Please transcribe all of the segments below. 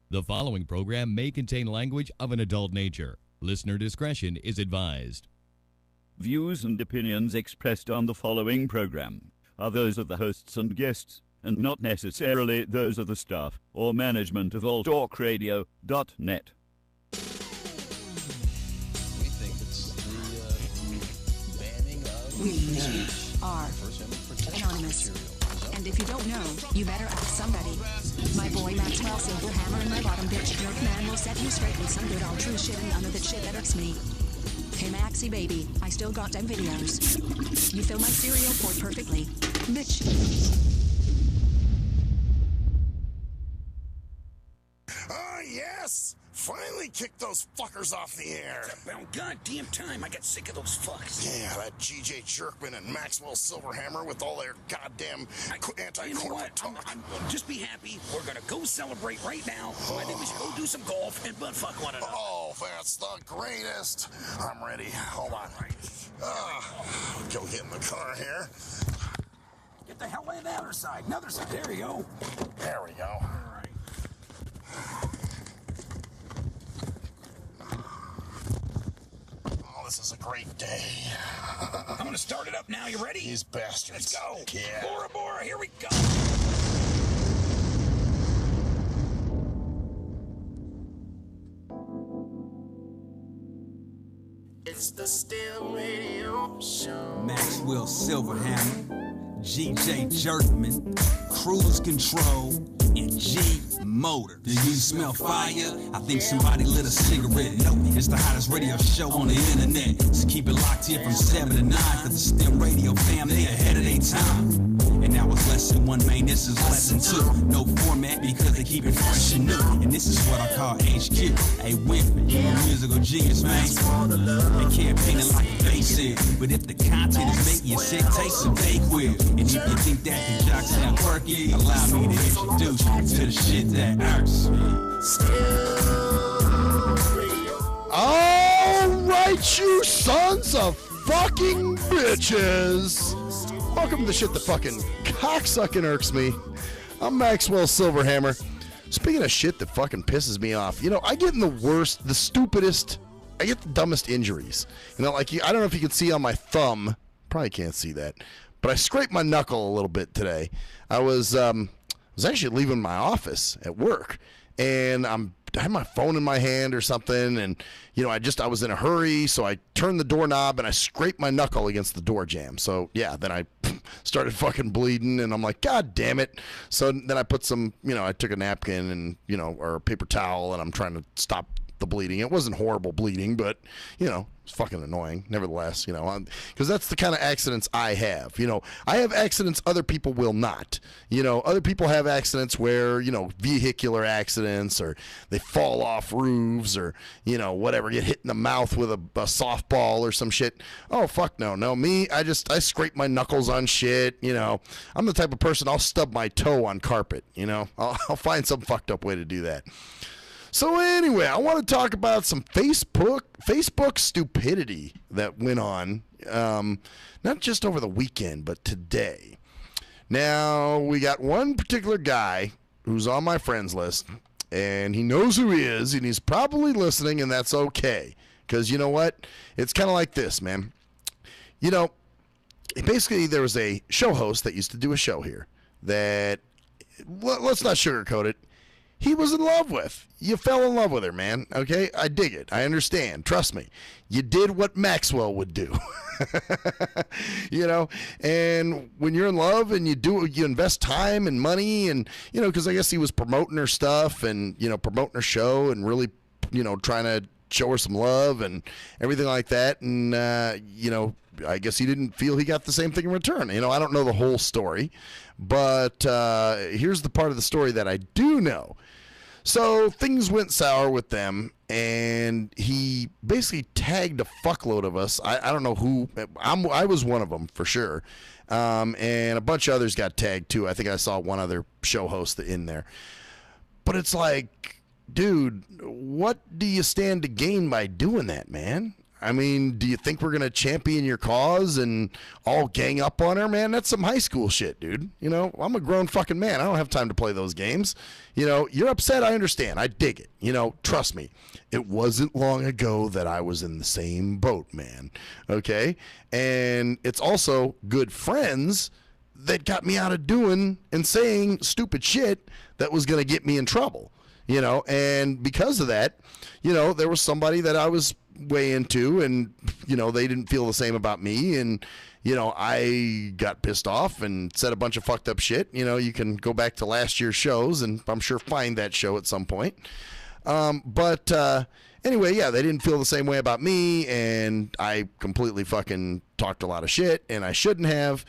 The following program may contain language of an adult nature. Listener discretion is advised. Views and opinions expressed on the following program are those of the hosts and guests, and not necessarily those of the staff or management of alltalkradio.net. We think it's the banning of We speech are First Amendment protection anonymous. material. And if you don't know, you better ask somebody. My boy Maxwell Silverhammer and my bottom bitch jerk man will set you straight with some good old true shit and none of the shit that irks me. Hey Maxie baby, I still got them videos. You fill my cereal port perfectly. Bitch. Ah, yes! Finally kicked those fuckers off the air. About goddamn time I got sick of those fucks. Yeah, that G.J. Jerkman and Maxwell Silverhammer with all their goddamn anti-corporate You know what? talk. Just be happy. We're gonna go celebrate right now. I think we should go do some golf and butt fuck one another. Oh, that's the greatest. I'm ready. Hold on. Go get in the car here. Get the hell in the other side. Another side. There you go. There we go. All right. Oh, this is a great day. I'm gonna start it up now. You ready? These bastards. Let's go. Yeah. Bora Bora, here we go. It's the STIM Radio Show. Maxwell Silverhammer, G.J. Jerkman, Cruise Control, and G Motor. Do you smell fire? I think somebody lit a cigarette. No, it's the hottest radio show on the internet. So keep it locked here from 7 to 9, cause the STEM radio family ahead of their time. And now it's lesson 1, man, this is lesson 2. No format because they keep it fresh and new. And this is what I call HQ. Hey, Winfrey, you a musical genius, man. They can't paint it like a basic, but if the content is making you sick, take some Dayquil. And if you think that the jocks sound quirky, allow me to introduce you to the shit that irks me. All right, you sons of fucking bitches. Welcome to the shit that fucking cocksucking irks me. I'm Maxwell Silverhammer. Speaking of shit that fucking pisses me off, you know, I get in the worst, the stupidest, I get the dumbest injuries. You know, like, I don't know if you can see on my thumb, probably can't see that, but I scraped my knuckle a little bit today. I was actually leaving my office at work, and I had my phone in my hand or something, and you know, I was in a hurry, so I turned the doorknob and I scraped my knuckle against the door jamb. So yeah, then I started fucking bleeding, and I'm like, God damn it. So then I put some, you know, I took a napkin and, you know, or a paper towel, and I'm trying to stop the bleeding. It wasn't horrible bleeding, but you know, it's fucking annoying nevertheless, you know, because that's the kind of accidents I have. You know, I have accidents other people will not. You know, other people have accidents where, you know, vehicular accidents, or they fall off roofs, or, you know, whatever, get hit in the mouth with a softball or some shit. Oh, fuck no. Me, I scrape my knuckles on shit. You know, I'm the type of person, I'll stub my toe on carpet. You know, I'll find some fucked up way to do that. So anyway, I want to talk about some Facebook stupidity that went on, not just over the weekend, but today. Now, we got one particular guy who's on my friends list, and he knows who he is, and he's probably listening, and that's okay. Because you know what? It's kind of like this, man. You know, basically there was a show host that used to do a show here that, let's not sugarcoat it, he was in love with. You fell in love with her, man. Okay? I dig it. I understand. Trust me. You did what Maxwell would do. You know? And when you're in love and you invest time and money, and, you know, because I guess he was promoting her stuff and, you know, promoting her show and really, you know, trying to show her some love and everything like that. And, you know, I guess he didn't feel he got the same thing in return. You know, I don't know the whole story, but here's the part of the story that I do know. So things went sour with them, and he basically tagged a fuckload of us. I don't know who. I was one of them for sure, and a bunch of others got tagged too. I think I saw one other show host in there. But it's like, dude, what do you stand to gain by doing that, man? I mean, do you think we're going to champion your cause and all gang up on her, man? That's some high school shit, dude. You know, I'm a grown fucking man. I don't have time to play those games. You know, you're upset. I understand. I dig it. You know, trust me. It wasn't long ago that I was in the same boat, man. Okay? And it's also good friends that got me out of doing and saying stupid shit that was going to get me in trouble. You know, and because of that, you know, there was somebody that I was way into, and you know, they didn't feel the same about me, and you know, I got pissed off and said a bunch of fucked up shit. You know, you can go back to last year's shows and I'm sure find that show at some point. But anyway, yeah, they didn't feel the same way about me, and I completely fucking talked a lot of shit, and I shouldn't have.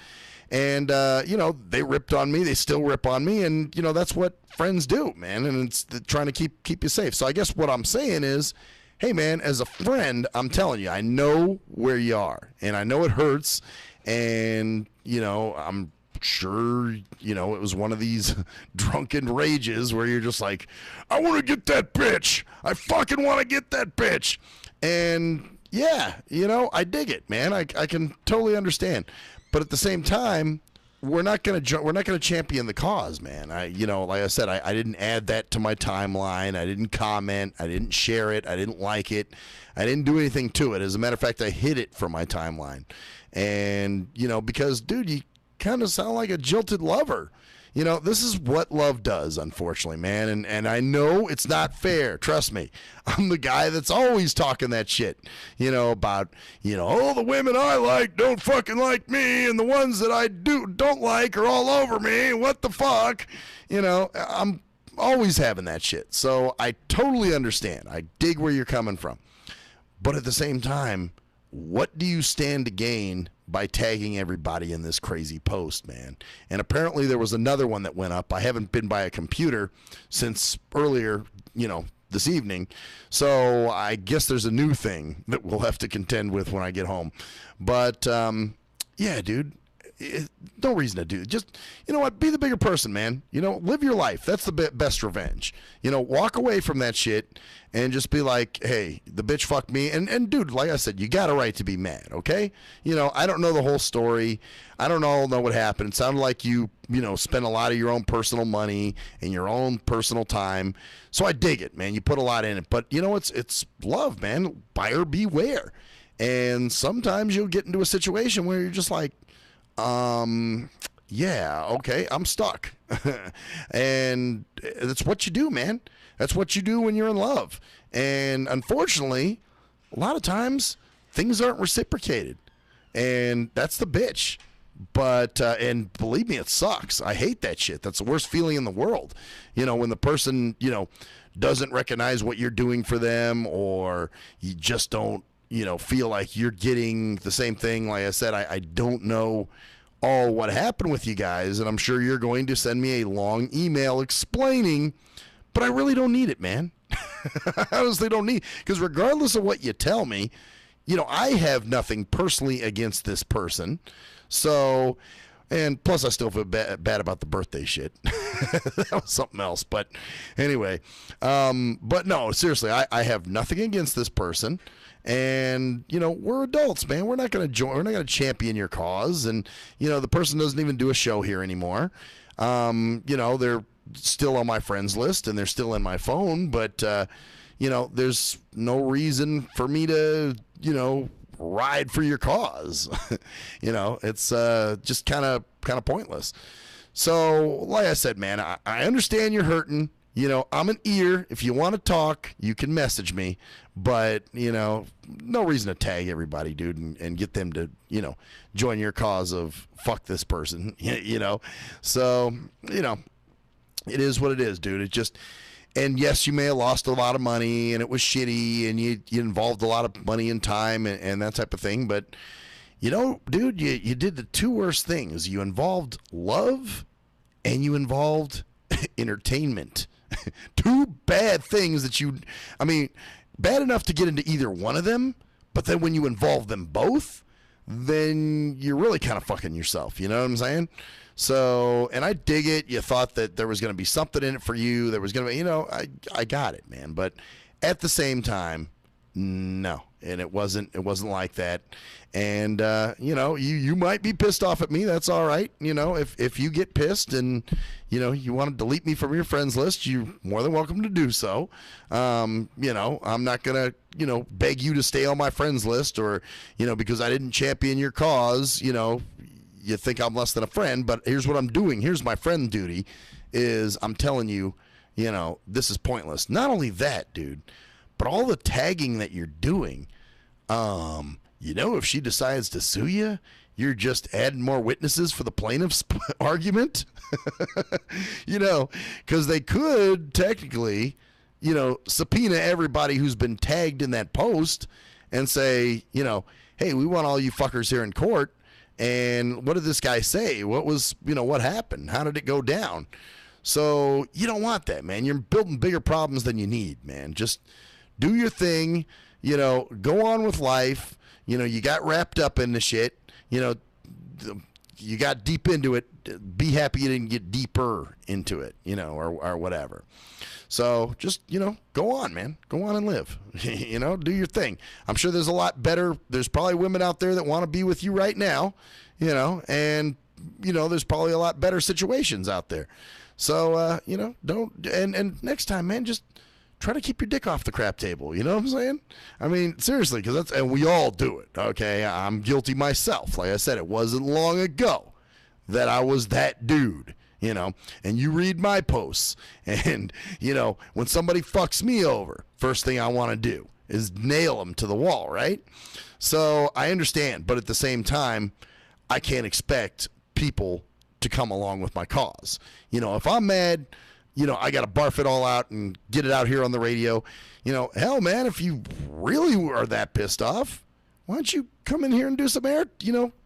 And, you know, they ripped on me. They still rip on me. And, you know, that's what friends do, man. And it's trying to keep you safe. So I guess what I'm saying is, hey, man, as a friend, I'm telling you, I know where you are. And I know it hurts. And, you know, I'm sure, you know, it was one of these drunken rages where you're just like, I want to get that bitch. I fucking want to get that bitch. And, yeah, you know, I dig it, man. I can totally understand. But at the same time, we're not gonna champion the cause, man. You know, like I said, I didn't add that to my timeline. I didn't comment. I didn't share it. I didn't like it. I didn't do anything to it. As a matter of fact, I hid it from my timeline. And you know, because dude, you kind of sound like a jilted lover. You know, this is what love does, unfortunately, man. And I know it's not fair. Trust me. I'm the guy that's always talking that shit, you know, about, you know, oh, the women I like don't fucking like me, and the ones that I don't like are all over me. What the fuck? You know, I'm always having that shit. So I totally understand. I dig where you're coming from. But at the same time, what do you stand to gain by tagging everybody in this crazy post, man? And apparently there was another one that went up. I haven't been by a computer since earlier, you know, this evening. So I guess there's a new thing that we'll have to contend with when I get home. But, yeah, dude, no reason to do it. Just, you know what, be the bigger person, man. You know, live your life. That's the best revenge. You know, walk away from that shit and just be like, hey, the bitch fucked me. And dude, like I said, you got a right to be mad, okay? You know, I don't know the whole story. I don't know what happened. It sounded like you know, spent a lot of your own personal money and your own personal time. So I dig it, man. You put a lot in it. But, you know, it's love, man. Buyer beware. And sometimes you'll get into a situation where you're just like, yeah, okay, I'm stuck. And that's what you do, man. That's what you do when you're in love. And unfortunately, a lot of times things aren't reciprocated. And that's the bitch. But, and believe me, it sucks. I hate that shit. That's the worst feeling in the world. You know, when the person, you know, doesn't recognize what you're doing for them, or you just don't, you know, feel like you're getting the same thing. Like I said, I don't know all what happened with you guys, and I'm sure you're going to send me a long email explaining, but I really don't need it, man. I honestly don't need, because regardless of what you tell me, you know, I have nothing personally against this person. So, and plus I still feel bad about the birthday shit. That was something else. But anyway, but no, seriously, I have nothing against this person. And, you know, we're adults, man. We're not going to champion your cause. And, you know, the person doesn't even do a show here anymore. You know, they're still on my friends list and they're still in my phone. But, you know, there's no reason for me to, you know, ride for your cause. You know, it's just kind of pointless. So, like I said, man, I understand you're hurting. You know, I'm an ear. If you want to talk, you can message me. But, you know, no reason to tag everybody, dude, and get them to, you know, join your cause of fuck this person, you know. So, you know, it is what it is, dude. It just, and yes, you may have lost a lot of money and it was shitty and you involved a lot of money and time and that type of thing. But, you know, dude, you did the two worst things. You involved love and you involved entertainment. Two bad things that I mean, bad enough to get into either one of them, but then when you involve them both, then you're really kind of fucking yourself. You know what I'm saying? So, and I dig it. You thought that there was going to be something in it for you. There was going to be, you know, I got it, man. But at the same time, no, and it wasn't like that. And you might be pissed off at me. That's all right. If you get pissed and you want to delete me from your friends list, you're more than welcome to do so. I'm not gonna beg you to stay on my friends list, or because I didn't champion your cause, you think I'm less than a friend. But here's what I'm doing. Here's my friend duty, is I'm telling you, this is pointless. Not only that, dude, but all the tagging that you're doing, if she decides to sue you, you're just adding more witnesses for the plaintiff's argument. Because they could technically, subpoena everybody who's been tagged in that post and say, hey, we want all you fuckers here in court. And what did this guy say? What was, what happened? How did it go down? So you don't want that, man. You're building bigger problems than you need, man. Just do your thing, go on with life. You got wrapped up in the shit, you got deep into it. Be happy you didn't get deeper into it, or whatever. So just, go on, man. Go on and live. Do your thing. I'm sure there's a lot better. There's probably women out there that want to be with you right now, and, there's probably a lot better situations out there. So, don't, and next time, man, just try to keep your dick off the crap table. You know what I'm saying? I mean, seriously, and we all do it. Okay. I'm guilty myself. Like I said, it wasn't long ago that I was that dude. And you read my posts, and, when somebody fucks me over, first thing I want to do is nail them to the wall, right? So I understand, but at the same time, I can't expect people to come along with my cause. If I'm mad, I got to barf it all out and get it out here on the radio. Hell, man, if you really are that pissed off, why don't you come in here and do some air,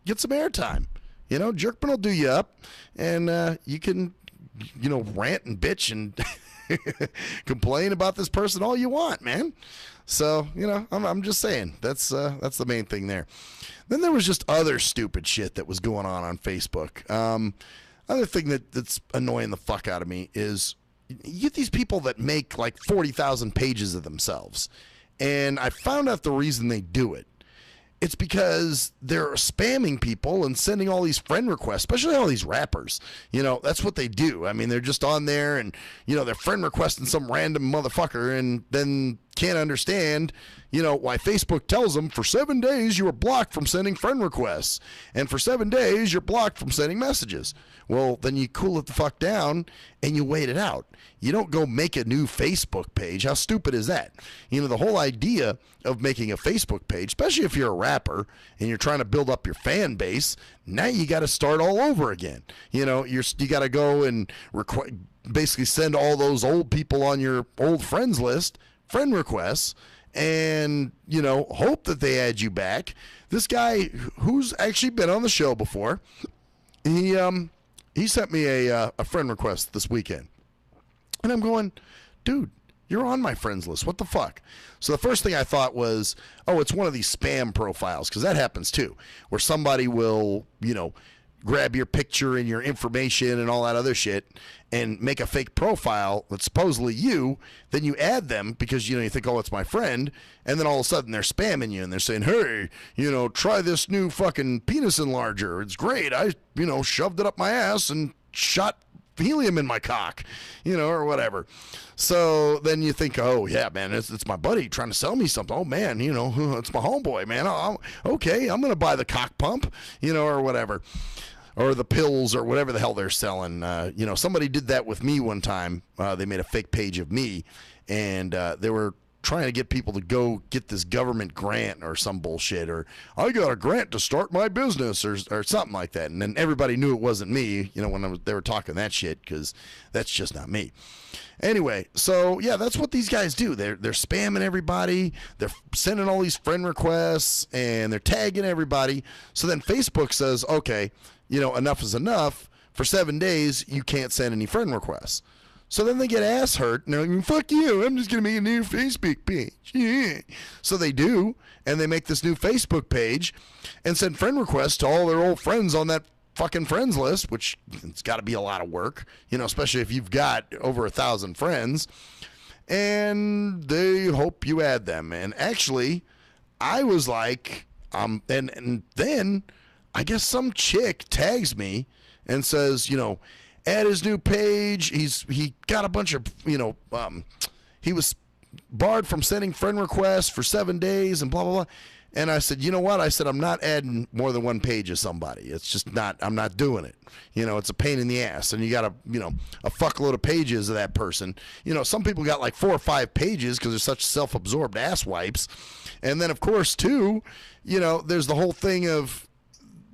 get some airtime. Jerkman will do you up, and you can, rant and bitch and complain about this person all you want, man. So, I'm just saying that's the main thing there. Then there was just other stupid shit that was going on Facebook. Other thing that's annoying the fuck out of me is you get these people that make like 40,000 pages of themselves, and I found out the reason they do it. It's because they're spamming people and sending all these friend requests, especially all these rappers. That's what they do. I mean, they're just on there and, they're friend requesting some random motherfucker, and then can't understand, why Facebook tells them for 7 days you are blocked from sending friend requests. And for 7 days you're blocked from sending messages. Well, then you cool it the fuck down and you wait it out. You don't go make a new Facebook page. How stupid is that? The whole idea of making a Facebook page, especially if you're a rapper and you're trying to build up your fan base, now you got to start all over again. You got to go and basically send all those old people on your old friends list friend requests and, hope that they add you back. This guy who's actually been on the show before, he sent me a friend request this weekend. And I'm going, dude, you're on my friends list. What the fuck? So the first thing I thought was, oh, it's one of these spam profiles, because that happens too, where somebody will, grab your picture and your information and all that other shit and make a fake profile that's supposedly you. Then you add them because, you think, oh, it's my friend. And then all of a sudden they're spamming you and they're saying, hey, try this new fucking penis enlarger. It's great. I, shoved it up my ass and shot helium in my cock, or whatever. So then you think, oh yeah, man, it's my buddy trying to sell me something. Oh man, it's my homeboy, man. Okay, I'm gonna buy the cock pump, or whatever, or the pills or whatever the hell they're selling. Somebody did that with me one time. They made a fake page of me, and they were trying to get people to go get this government grant or some bullshit, or I got a grant to start my business or something like that. And then everybody knew it wasn't me, when they were talking that shit, because that's just not me. Anyway, so yeah, that's what these guys do. They're spamming everybody. They're sending all these friend requests and they're tagging everybody. So then Facebook says, okay, enough is enough. For 7 days, you can't send any friend requests. So then they get ass hurt, and they're like, fuck you, I'm just going to make a new Facebook page. Yeah. So they do, and they make this new Facebook page and send friend requests to all their old friends on that fucking friends list, which it's got to be a lot of work, especially if you've got over 1,000 friends. And they hope you add them. And actually, I was like, and then I guess some chick tags me and says, at his new page, he got a bunch of, he was barred from sending friend requests for 7 days and blah, blah, blah. And I said, you know what? I said, I'm not adding more than one page of somebody. It's just not, I'm not doing it. It's a pain in the ass. And you got a fuckload of pages of that person. Some people got like 4 or 5 pages because they're such self-absorbed ass wipes. And then, of course, too, there's the whole thing of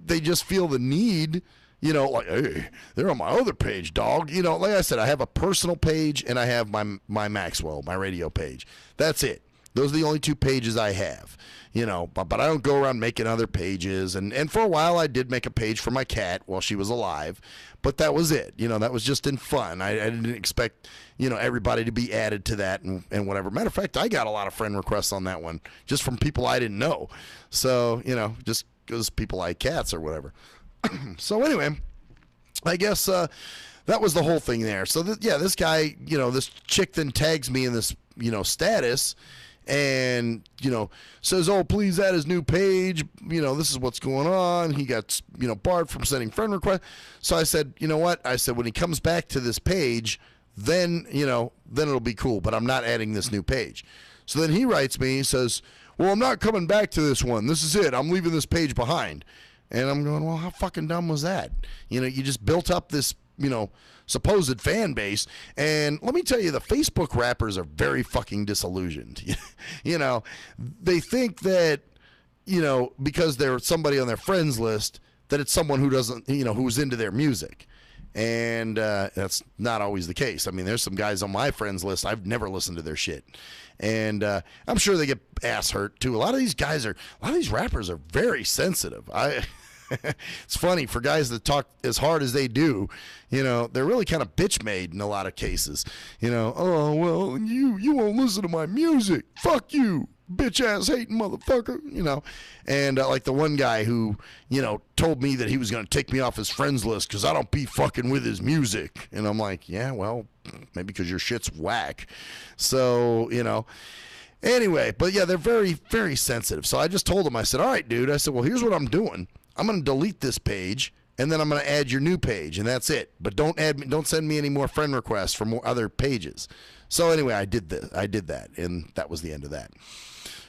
they just feel the need, like, hey, they're on my other page, dog. Like I said, I have a personal page and I have my Maxwell, my radio page. That's it. Those are the only 2 pages I have. But I don't go around making other pages. And for a while, I did make a page for my cat while she was alive. But that was it. That was just in fun. I didn't expect, everybody to be added to that and whatever. Matter of fact, I got a lot of friend requests on that one just from people I didn't know. So, just because people like cats or whatever. So anyway, I guess that was the whole thing there. So, this guy, this chick then tags me in this, status. And, says, oh, please add his new page. This is what's going on. He got, barred from sending friend requests. So I said, you know what? I said, when he comes back to this page, then it'll be cool. But I'm not adding this new page. So then he writes me, he says, well, I'm not coming back to this one. This is it. I'm leaving this page behind. And I'm going, well, how fucking dumb was that? You just built up this, supposed fan base. And let me tell you, the Facebook rappers are very fucking disillusioned. They think that, because they're somebody on their friends list, that it's someone who doesn't, who's into their music. And that's not always the case. I mean, there's some guys on my friends list, I've never listened to their shit. And I'm sure they get ass hurt too. A lot of these rappers are very sensitive. It's funny, for guys that talk as hard as they do, they're really kind of bitch made in a lot of cases. Oh, well, you won't listen to my music. Fuck you, bitch ass hating motherfucker. And like the one guy who, told me that he was going to take me off his friends list because I don't be fucking with his music. And I'm like, yeah, well, maybe because your shit's whack. So, anyway, but yeah, they're very, very sensitive. So I just told him, I said, all right, dude. I said, well, here's what I'm doing. I'm going to delete this page, and then I'm going to add your new page, and that's it. But don't send me any more friend requests for more other pages. So anyway, I did that, and that was the end of that.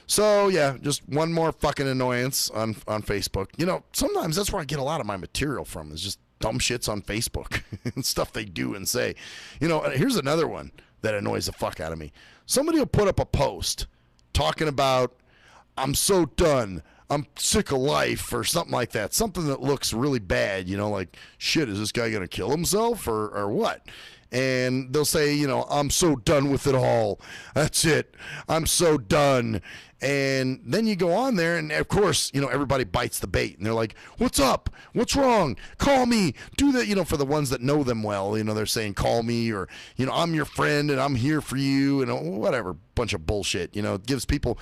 So yeah, just one more fucking annoyance on Facebook. Sometimes that's where I get a lot of my material from, is just dumb shits on Facebook and stuff they do and say. Here's another one that annoys the fuck out of me. Somebody will put up a post talking about, I'm so done, I'm sick of life, or something like that. Something that looks really bad, like, shit, is this guy going to kill himself or what? And they'll say, I'm so done with it all. That's it. I'm so done. And then you go on there, and of course, everybody bites the bait, and they're like, what's up? What's wrong? Call me. Do that, for the ones that know them well, they're saying, call me, or, I'm your friend, and I'm here for you, whatever, bunch of bullshit. It gives people,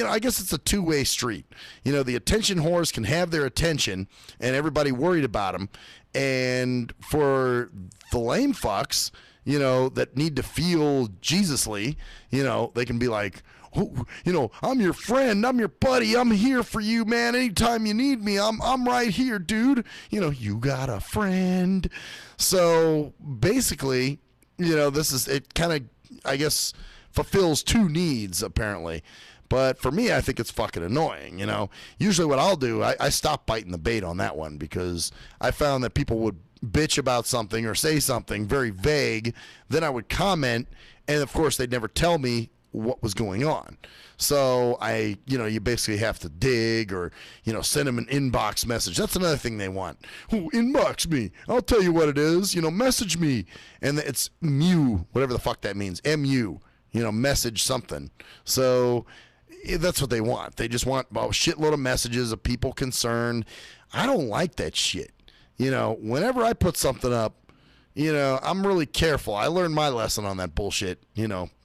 I guess it's a two-way street. The attention whores can have their attention, and everybody worried about them. And for the lame fucks, that need to feel Jesusly, they can be like, oh, I'm your friend, I'm your buddy, I'm here for you, man. Anytime you need me, I'm right here, dude. You got a friend. So basically, it kind of, I guess, fulfills 2 needs apparently. But for me, I think it's fucking annoying, Usually what I'll do, I stop biting the bait on that one, because I found that people would bitch about something or say something very vague. Then I would comment, and of course they'd never tell me what was going on. So you basically have to dig, or, send them an inbox message. That's another thing they want. Oh, inbox me. I'll tell you what it is. Message me. And it's MU, whatever the fuck that means. MU, message something. So that's what they want. They just want a shitload of messages of people concerned. I don't like that shit. Whenever I put something up, I'm really careful. I learned my lesson on that bullshit,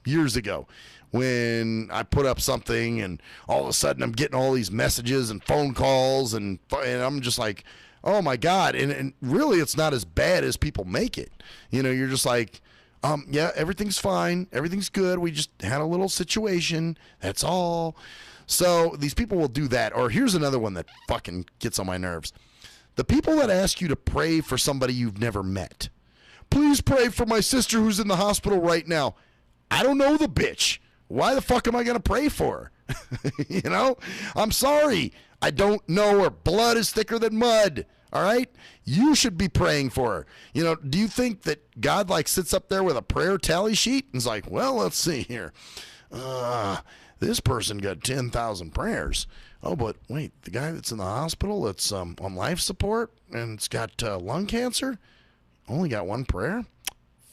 years ago, when I put up something and all of a sudden I'm getting all these messages and phone calls, and I'm just like, oh my God. And really, it's not as bad as people make it. You're just like, yeah, everything's fine. Everything's good. We just had a little situation. That's all. So these people will do that. Or here's another one that fucking gets on my nerves. The people that ask you to pray for somebody you've never met. Please pray for my sister who's in the hospital right now. I don't know the bitch. Why the fuck am I going to pray for her? You know? I'm sorry. I don't know her. Blood is thicker than mud. All right? You should be praying for her. You know, do you think that God like sits up there with a prayer tally sheet and is like, well, let's see here. This person got 10,000 prayers. Oh, but wait, the guy that's in the hospital that's on life support and it's got lung cancer only got one prayer?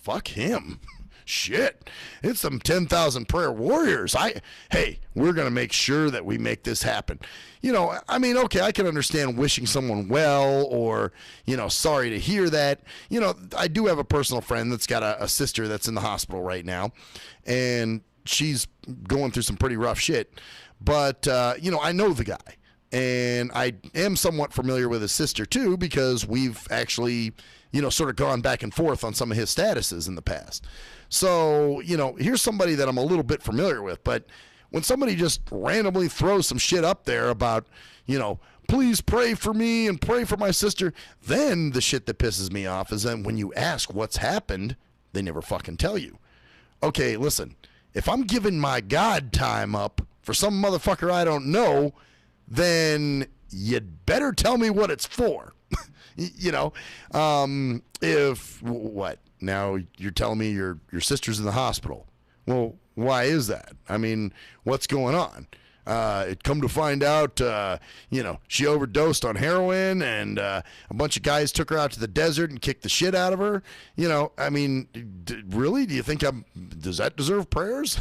Fuck him. Shit. It's them 10,000 prayer warriors. Hey, we're going to make sure that we make this happen. You know, I mean, okay, I can understand wishing someone well or, you know, sorry to hear that. You know, I do have a personal friend that's got a sister that's in the hospital right now, and she's going through some pretty rough shit. But, you know, I know the guy, and I am somewhat familiar with his sister, too, because we've actually, you know, sort of gone back and forth on some of his statuses in the past. So, you know, here's somebody that I'm a little bit familiar with. But when somebody just randomly throws some shit up there about, you know, please pray for me and pray for my sister, then the shit that pisses me off is then when you ask what's happened, they never fucking tell you. Okay, listen, if I'm giving my God time up for some motherfucker I don't know, then you'd better tell me what it's for. You know, what? Now you're telling me your sister's in the hospital. Well, why is that? I mean, what's going on? It come to find out, you know, she overdosed on heroin and a bunch of guys took her out to the desert and kicked the shit out of her. You know, I mean, really? Do you think does that deserve prayers?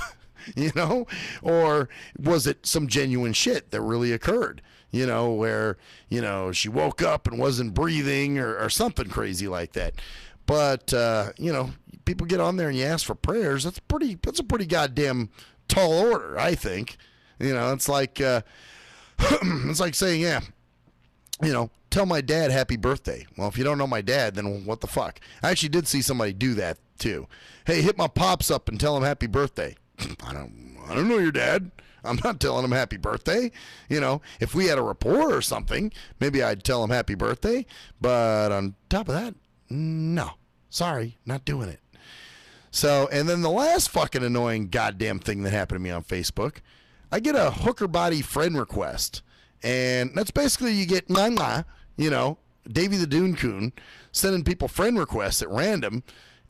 You know? Or was it some genuine shit that really occurred? You know, where, you know, she woke up and wasn't breathing or something crazy like that. But, you know, people get on there and you ask for prayers. That's a pretty goddamn tall order, I think. You know, it's like it's like saying, yeah, you know, tell my dad happy birthday. Well, if you don't know my dad, then what the fuck? I actually did see somebody do that, too. Hey, hit my pops up and tell him happy birthday. I don't know your dad. I'm not telling him happy birthday. You know, if we had a rapport or something, maybe I'd tell him happy birthday. But on top of that, no. Sorry, not doing it. So, and then the last fucking annoying goddamn thing that happened to me on Facebook, I get a hooker body friend request. And that's basically you get, you know, Davy the Dune Coon sending people friend requests at random.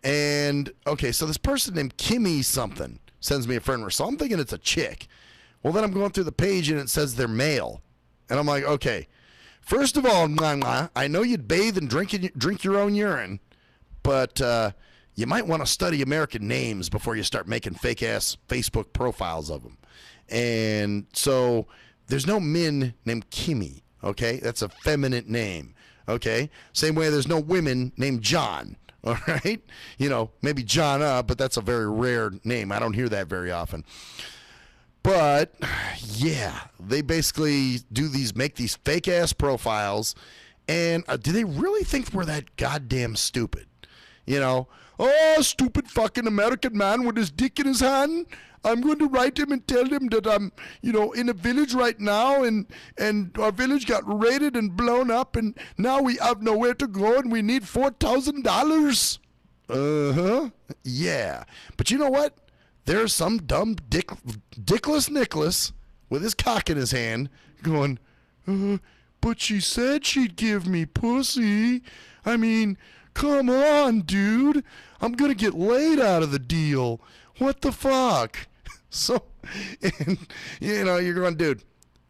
And, okay, so this person named Kimmy something sends me a friend request. So I'm thinking it's a chick. Well, then I'm going through the page and it says they're male. And I'm like, okay, first of all, I know you'd bathe and drink your own urine, but you might want to study American names before you start making fake-ass Facebook profiles of them. And so there's no men named Kimmy, okay? That's a feminine name, okay? Same way there's no women named John, all right? You know, maybe Jonna, but that's a very rare name. I don't hear that very often. But, yeah, they basically make these fake-ass profiles, and do they really think we're that goddamn stupid? You know, oh, stupid fucking American man with his dick in his hand. I'm going to write him and tell him that I'm, you know, in a village right now, and our village got raided and blown up, and now we have nowhere to go, and we need $4,000. Uh-huh. Yeah. But you know what? There's some dumb dickless Nicholas with his cock in his hand going, but she said she'd give me pussy. I mean, come on, dude. I'm going to get laid out of the deal. What the fuck? So, and, you know, you're going, dude,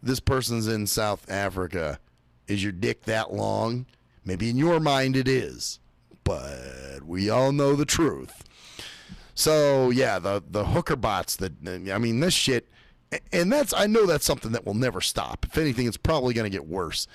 this person's in South Africa. Is your dick that long? Maybe in your mind it is. But we all know the truth. So, yeah, the hooker bots that, I mean, this shit, and I know that's something that will never stop. If anything, it's probably going to get worse.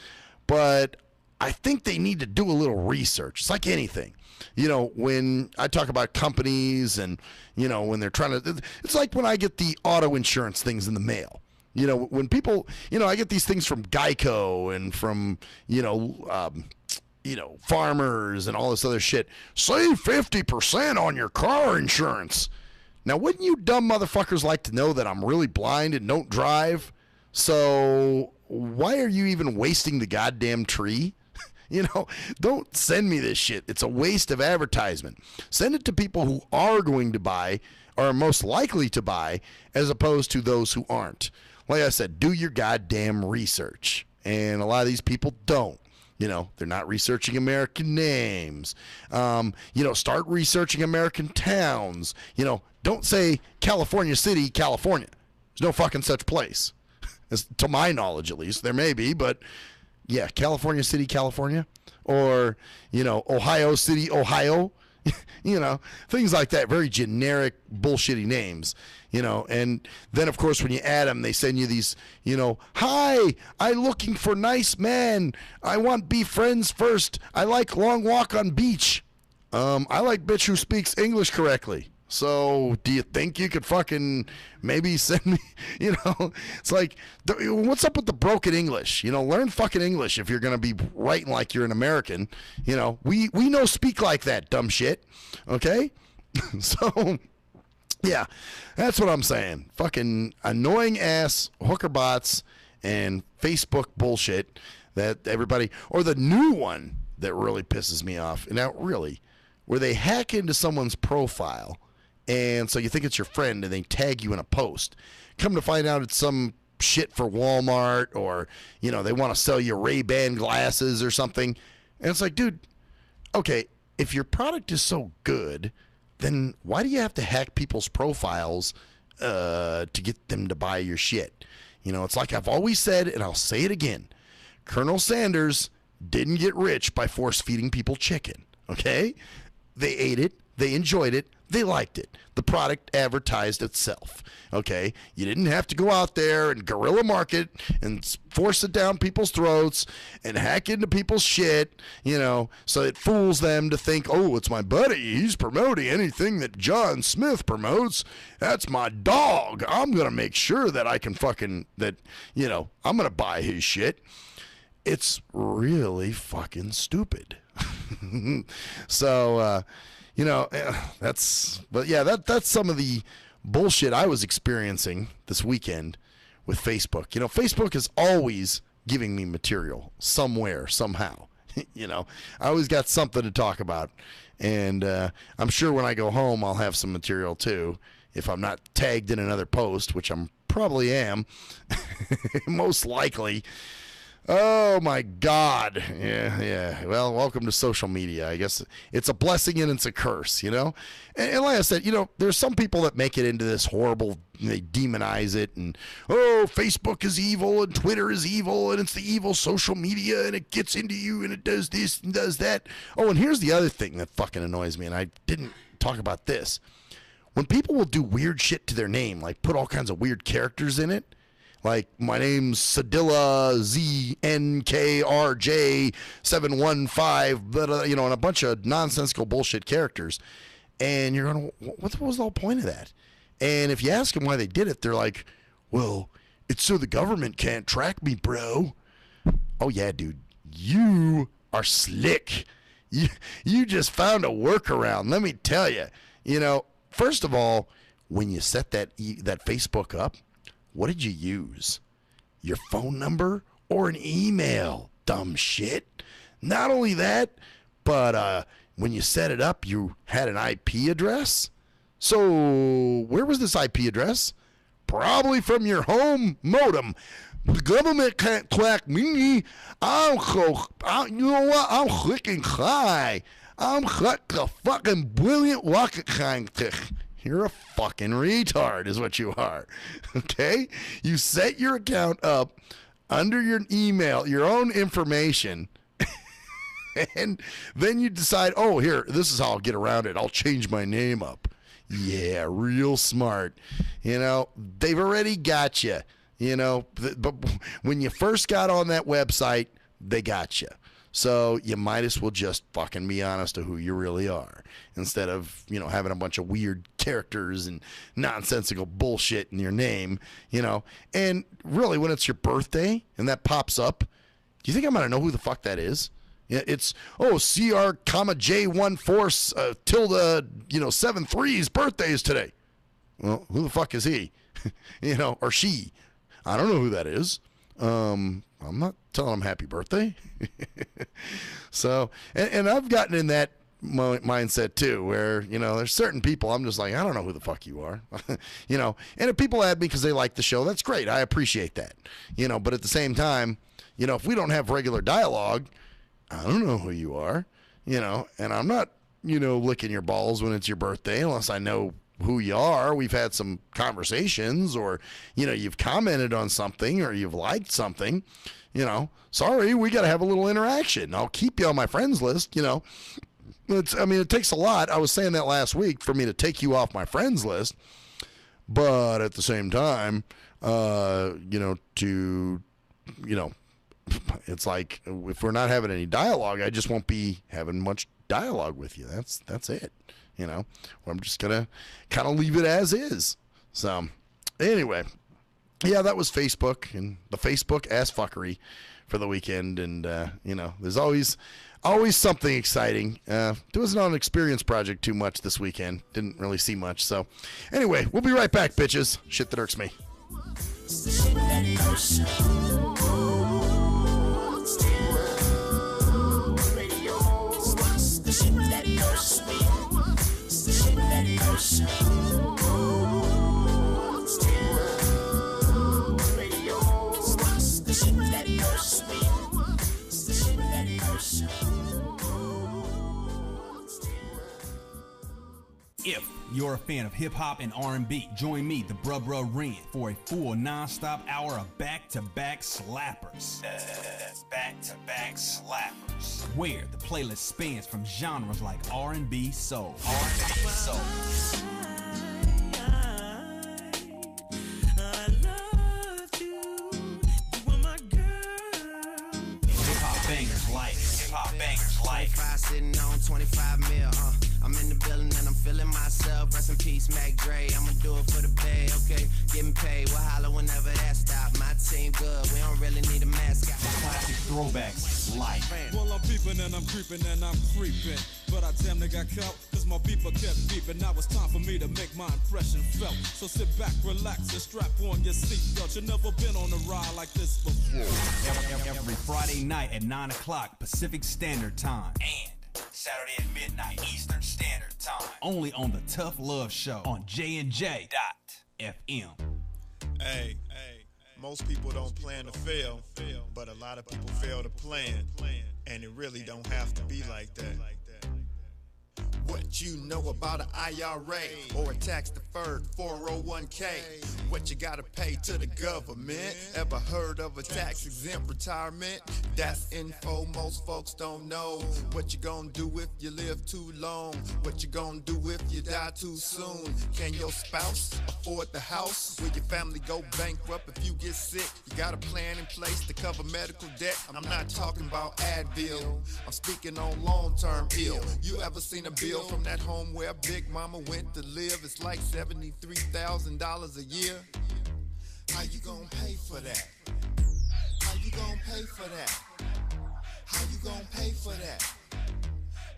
But I think they need to do a little research. It's like anything. You know, when I talk about companies and, you know, when they're trying to, it's like when I get the auto insurance things in the mail. You know, when people, you know, I get these things from Geico and from, you know, farmers and all this other shit. Save 50% on your car insurance. Now, wouldn't you dumb motherfuckers like to know that I'm really blind and don't drive? So why are you even wasting the goddamn tree? Don't send me this shit. It's a waste of advertisement. Send it to people who are going to buy or are most likely to buy as opposed to those who aren't. Like I said, do your goddamn research. And a lot of these people don't. They're not researching American names. Start researching American towns. Don't say California City, California. There's no fucking such place. To my knowledge, at least. There may be, but yeah, California City, California. Or, Ohio City, Ohio. Things like that. Very generic, bullshitty names. And then, of course, when you add them, they send you these, hi, I'm looking for nice man. I want be friends first. I like long walk on beach. I like bitch who speaks English correctly. So do you think you could fucking maybe send me, it's like, what's up with the broken English? Learn fucking English if you're going to be writing like you're an American. We know speak like that, dumb shit. Okay? So, yeah, that's what I'm saying. Fucking annoying ass hooker bots and Facebook bullshit that everybody, or the new one that really pisses me off. Now, really, where they hack into someone's profile. And so you think it's your friend and they tag you in a post. Come to find out it's some shit for Walmart or, they want to sell you Ray-Ban glasses or something. And it's like, dude, okay, if your product is so good, then why do you have to hack people's profiles to get them to buy your shit? It's like I've always said, and I'll say it again. Colonel Sanders didn't get rich by force-feeding people chicken, okay? They ate it. They enjoyed it. They liked it. The product advertised itself. Okay? You didn't have to go out there and guerrilla market and force it down people's throats and hack into people's shit, so it fools them to think, oh, it's my buddy. He's promoting anything that John Smith promotes. That's my dog. I'm going to make sure that I can I'm going to buy his shit. It's really fucking stupid. So, that's some of the bullshit I was experiencing this weekend with Facebook. Facebook is always giving me material somewhere, somehow. I always got something to talk about. And I'm sure when I go home, I'll have some material too. If I'm not tagged in another post, which I'm probably am, most likely. Oh, my God. Yeah. Well, welcome to social media. I guess it's a blessing and it's a curse, And like I said, there's some people that make it into this horrible, they demonize it and, oh, Facebook is evil and Twitter is evil and it's the evil social media and it gets into you and it does this and does that. Oh, and here's the other thing that fucking annoys me, and I didn't talk about this. When people will do weird shit to their name, like put all kinds of weird characters in it, like, my name's Sadilla ZNKRJ715, and a bunch of nonsensical bullshit characters. And you're going, what was the whole point of that? And if you ask them why they did it, they're like, well, it's so the government can't track me, bro. Oh, yeah, dude. You are slick. You just found a workaround. Let me tell you. First of all, when you set that Facebook up, what did you use? Your phone number or an email? Dumb shit. Not only that, but when you set it up, you had an IP address. So where was this IP address? Probably from your home modem. The government can't track me. You know what? I'm clicking high. I'm like a fucking brilliant rocket scientist. You're a fucking retard is what you are. Okay? You set your account up under your email, your own information, and then you decide, oh, here, this is how I'll get around it. I'll change my name up. Yeah, real smart. They've already got you. But when you first got on that website, they got you. So you might as well just fucking be honest to who you really are instead of, having a bunch of weird characters and nonsensical bullshit in your name, And really, when it's your birthday and that pops up, do you think I'm going to know who the fuck that is? Yeah, it's, CR, J14, tilde, 73's birthday is today. Well, who the fuck is he? Or she? I don't know who that is. I'm not telling them happy birthday. So, and I've gotten in that mindset too, where, you know, there's certain people I'm just like, I don't know who the fuck you are. You know, and if people add me because they like the show, that's great. I appreciate that. You know, but at the same time, you know, if we don't have regular dialogue, I don't know who you are, you know, and I'm not, you know, licking your balls when it's your birthday unless I know who you are. We've had some conversations, or, you know, you've commented on something, or you've liked something, you know. Sorry, we got to have a little interaction. I'll keep you on my friends list, you know. It takes a lot. I was saying that last week for me to take you off my friends list, but at the same time, you know, it's like if we're not having any dialogue, I just won't be having much dialogue with you. That's it. You know, I'm just gonna kind of leave it as is. So anyway, yeah, that was Facebook and the Facebook ass fuckery for the weekend. And you know, there's always something exciting. There wasn't on an experience project too much this weekend. Didn't really see much. So anyway, we'll be right back, bitches. Shit that irks me. If you're a fan of hip-hop and R&B, join me, the Bruh Ren, for a full non-stop hour of back-to-back slappers. Back-to-back slappers. Where the playlist spans from genres like R&B, soul. Hip-hop bangers like 25 sitting on 25 mil, I'm in the building and I'm feeling myself. Rest in peace, Mac Dre. I'ma do it for the pay, okay? Getting paid, we'll holler whenever that stop. My team good, we don't really need a mascot. classic throwbacks like. Well, I'm peeping and I'm creeping and I'm creeping, but I damn near got caught, cause my beeper kept beeping. Now it's time for me to make my impression felt. So sit back, relax, and strap on your seatbelt. You've never been on a ride like this before. Every Friday night at 9 o'clock Pacific Standard Time. And Saturday at midnight Eastern Standard Time. Only on the Tough Love Show on JNJ.FM. Hey, most people don't plan to fail, but a lot of people fail to plan, and it really don't have to be like that. What you know about an IRA or a tax-deferred 401k? What you gotta pay to the government? Ever heard of a tax-exempt retirement? That's info most folks don't know. What you gonna do if you live too long? What you gonna do if you die too soon? Can your spouse afford the house? Will your family go bankrupt if you get sick? You got a plan in place to cover medical debt? I'm not talking about Advil, I'm speaking on long-term ill. You ever seen a bill from that home where Big Mama went to live? It's like $73,000 a year. How you gonna pay for that? How you gonna pay for that? How you gonna pay for that?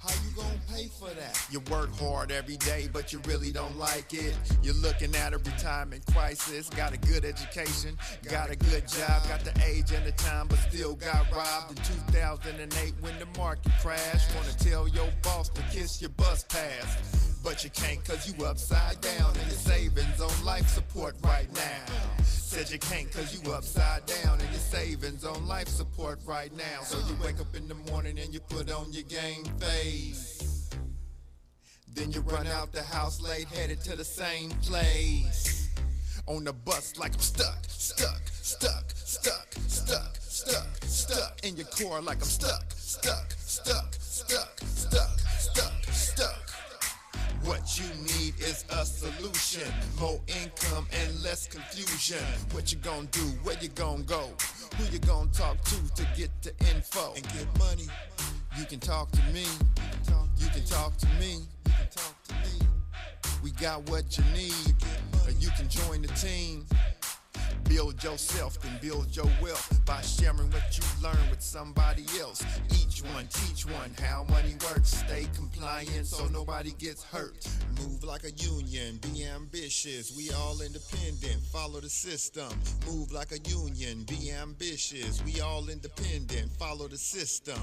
How you gonna pay for that? You work hard every day, but you really don't like it. You're looking at a retirement crisis. Got a good education, got a good job, got the age and the time, but still got robbed in 2008 when the market crashed. Wanna tell your boss to kiss your bus pass, but you can't cause you upside down and your savings on life support right now. Said you can't cause you upside down and your savings on life support right now. So you wake up in the morning and you put on your game face. Then you run out the house late, headed to the same place. On the bus like I'm stuck in your car like I'm stuck. What you need is a solution, more income and less confusion. What you gonna do, where you gonna go, who you gonna talk to get the info and get money? You can talk to me, you can talk to me, we got what you need, or you can join the team. Build yourself, then build your wealth by sharing what you learn with somebody else. Each one, teach one how money works. Stay compliant so nobody gets hurt. Move like a union, be ambitious. We all independent, follow the system. Move like a union, be ambitious. We all independent, follow the system.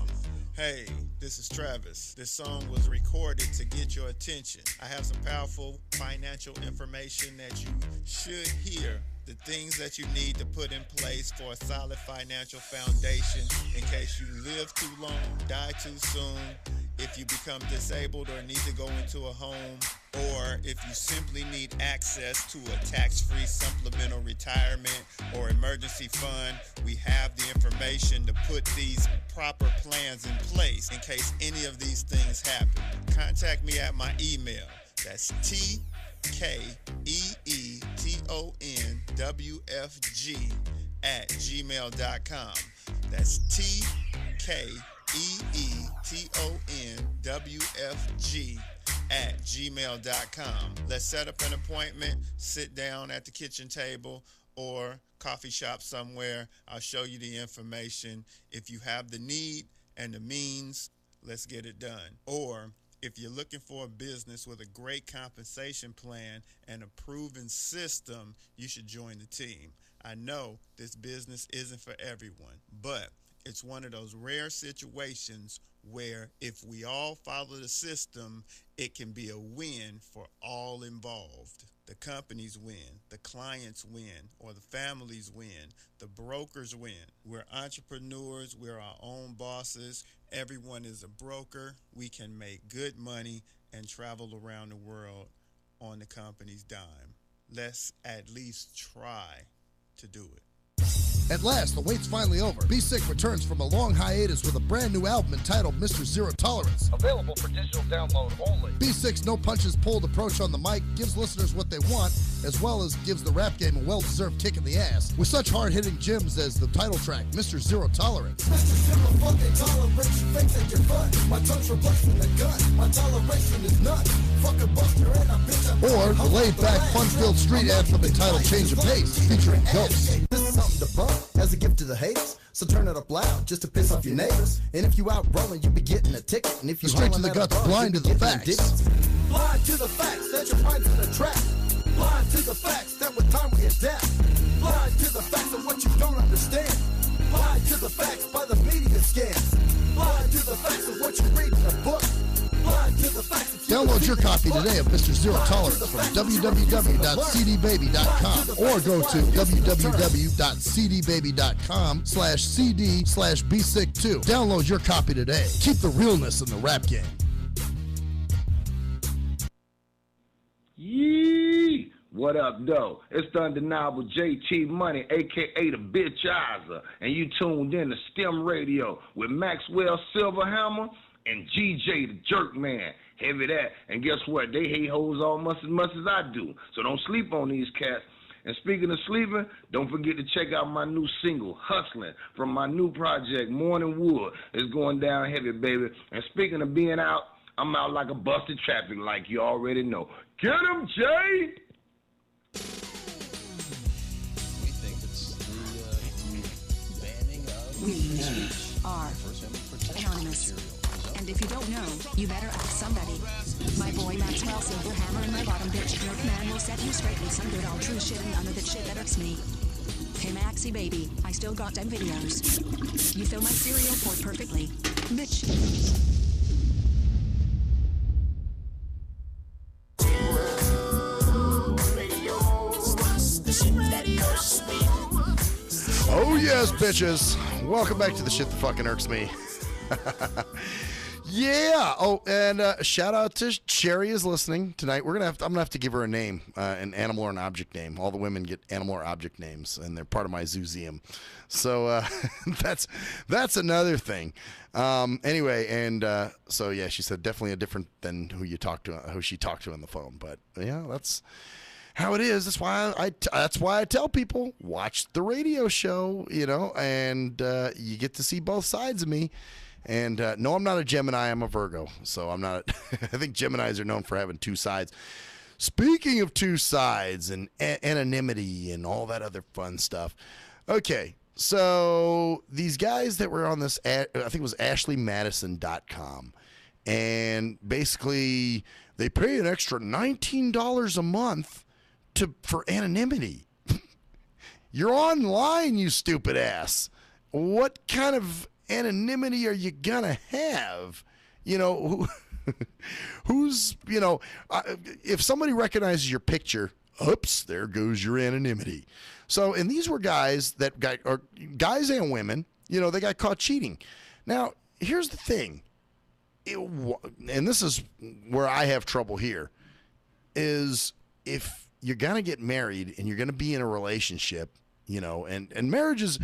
Hey, this is Travis. This song was recorded to get your attention. I have some powerful financial information that you should hear. The things that you need to put in place for a solid financial foundation in case you live too long, die too soon, if you become disabled or need to go into a home, or if you simply need access to a tax-free supplemental retirement or emergency fund, we have the information to put these proper plans in place in case any of these things happen. Contact me at my email. That's TKEETONWFG@gmail.com. That's TKEETONWFG@gmail.com. Let's set up an appointment, sit down at the kitchen table or coffee shop somewhere. I'll show you the information. If you have the need and the means, let's get it done. Or if you're looking for a business with a great compensation plan and a proven system, you should join the team. I know this business isn't for everyone, but it's one of those rare situations where if we all follow the system, it can be a win for all involved. The companies win, the clients win, or the families win, the brokers win. We're entrepreneurs, we're our own bosses. Everyone is a broker. We can make good money and travel around the world on the company's dime. Let's at least try to do it. At last, the wait's finally over. Be Sick returns from a long hiatus with a brand new album entitled Mr. Zero Tolerance. Available for digital download only. Be Sick's no punches pulled approach on the mic gives listeners what they want, as well as gives the rap game a well-deserved kick in the ass, with such hard-hitting gems as the title track, Mr. Zero Tolerance. Mr. Zero fucking tolerance, you think that you're fun. My tongue's replacing the gun. My toleration is none. Fuck a buster and a bitch. Or the laid-back, fun-filled street anthem entitled Change of Pace, featuring Ghost. This is something to bump as a gift to the haters. So turn it up loud just to piss off your neighbors. And if you out rolling, you be getting a ticket. And if you straight to the guts, blind to the facts. Blind to the facts that your mind's in a trap. Blind to the facts that with time we adapt. Blind to the facts of what you don't understand. Blind to the facts by the media scams. Blind to the facts of what you read in a book. Blind to the facts of Download your copy today of Mr. Zero Tolerance from www.cdbaby.com or go to www.cdbaby.com/cd/bsick2. Download your copy today. Keep the realness in the rap game. Yee! What up, though? It's the undeniable JT Money, a.k.a. the Bitchizer, and you tuned in to STIM Radio with Maxwell Silverhammer and GJ the Jerkman. Heavy that. And guess what? They hate hoes almost as much as I do. So don't sleep on these cats. And speaking of sleeping, don't forget to check out my new single, Hustling, from my new project, Morning Wood. It's going down heavy, baby. And speaking of being out, I'm out like a busted traffic like you already know. Get him, Jay! We think it's the banning of We are anonymous. And if you don't know, you better ask somebody. My boy Maxwell Silverhammer and my bottom bitch Jerk Man will set you straight with some good old true shit and none of that shit that irks me. Hey Maxie baby, I still got them videos. You fill my cereal port perfectly. Bitch. Oh yes, bitches. Welcome back to the shit that fucking irks me. Yeah. Oh, and shout out to Sherry is listening tonight. I'm gonna have to give her a name, an animal or an object name. All the women get animal or object names, and they're part of my zooseum. So that's another thing. Anyway, and so yeah, she said definitely a different than who she talked to on the phone. But yeah, that's how it is. That's why I tell people watch the radio show, and you get to see both sides of me. And no, I'm not a Gemini. I'm a Virgo. So I'm not. I think Geminis are known for having two sides. speaking of two sides and anonymity and all that other fun stuff. Okay, so these guys that were on this, I think it was ashleymadison.com, and basically they pay an extra $19 a month for anonymity. You're online, you stupid ass. What kind of anonymity are you gonna have? You know, who's, you know, if somebody recognizes your picture, oops, there goes your anonymity. So, and these were guys or guys and women, you know, they got caught cheating. Now, here's the thing, and this is where I have trouble here, is if you're going to get married and you're going to be in a relationship, you know, and marriage is,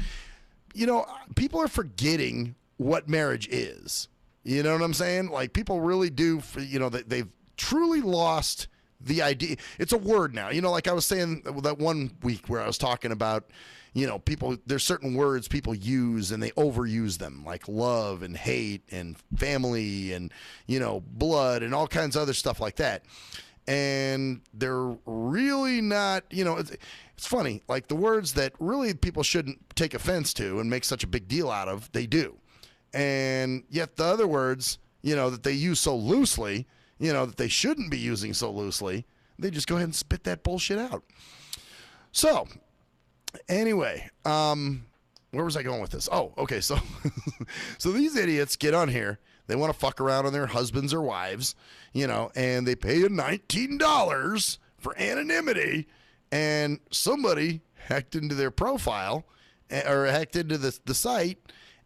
you know, people are forgetting what marriage is. You know what I'm saying? Like, people really do, you know, they've truly lost the idea. It's a word now. You know, like I was saying that one week where I was talking about, you know, people, there's certain words people use and they overuse them, like love and hate and family and, you know, blood and all kinds of other stuff like that. And they're really not, you know, it's funny, like the words that really people shouldn't take offense to and make such a big deal out of, they do. And yet the other words, you know, that they use so loosely, you know, that they shouldn't be using so loosely, they just go ahead and spit that bullshit out. So, anyway, where was I going with this? Oh, okay, so so these idiots get on here. They want to fuck around on their husbands or wives, you know, and they pay you $19 for anonymity, and somebody hacked into their profile or hacked into the site,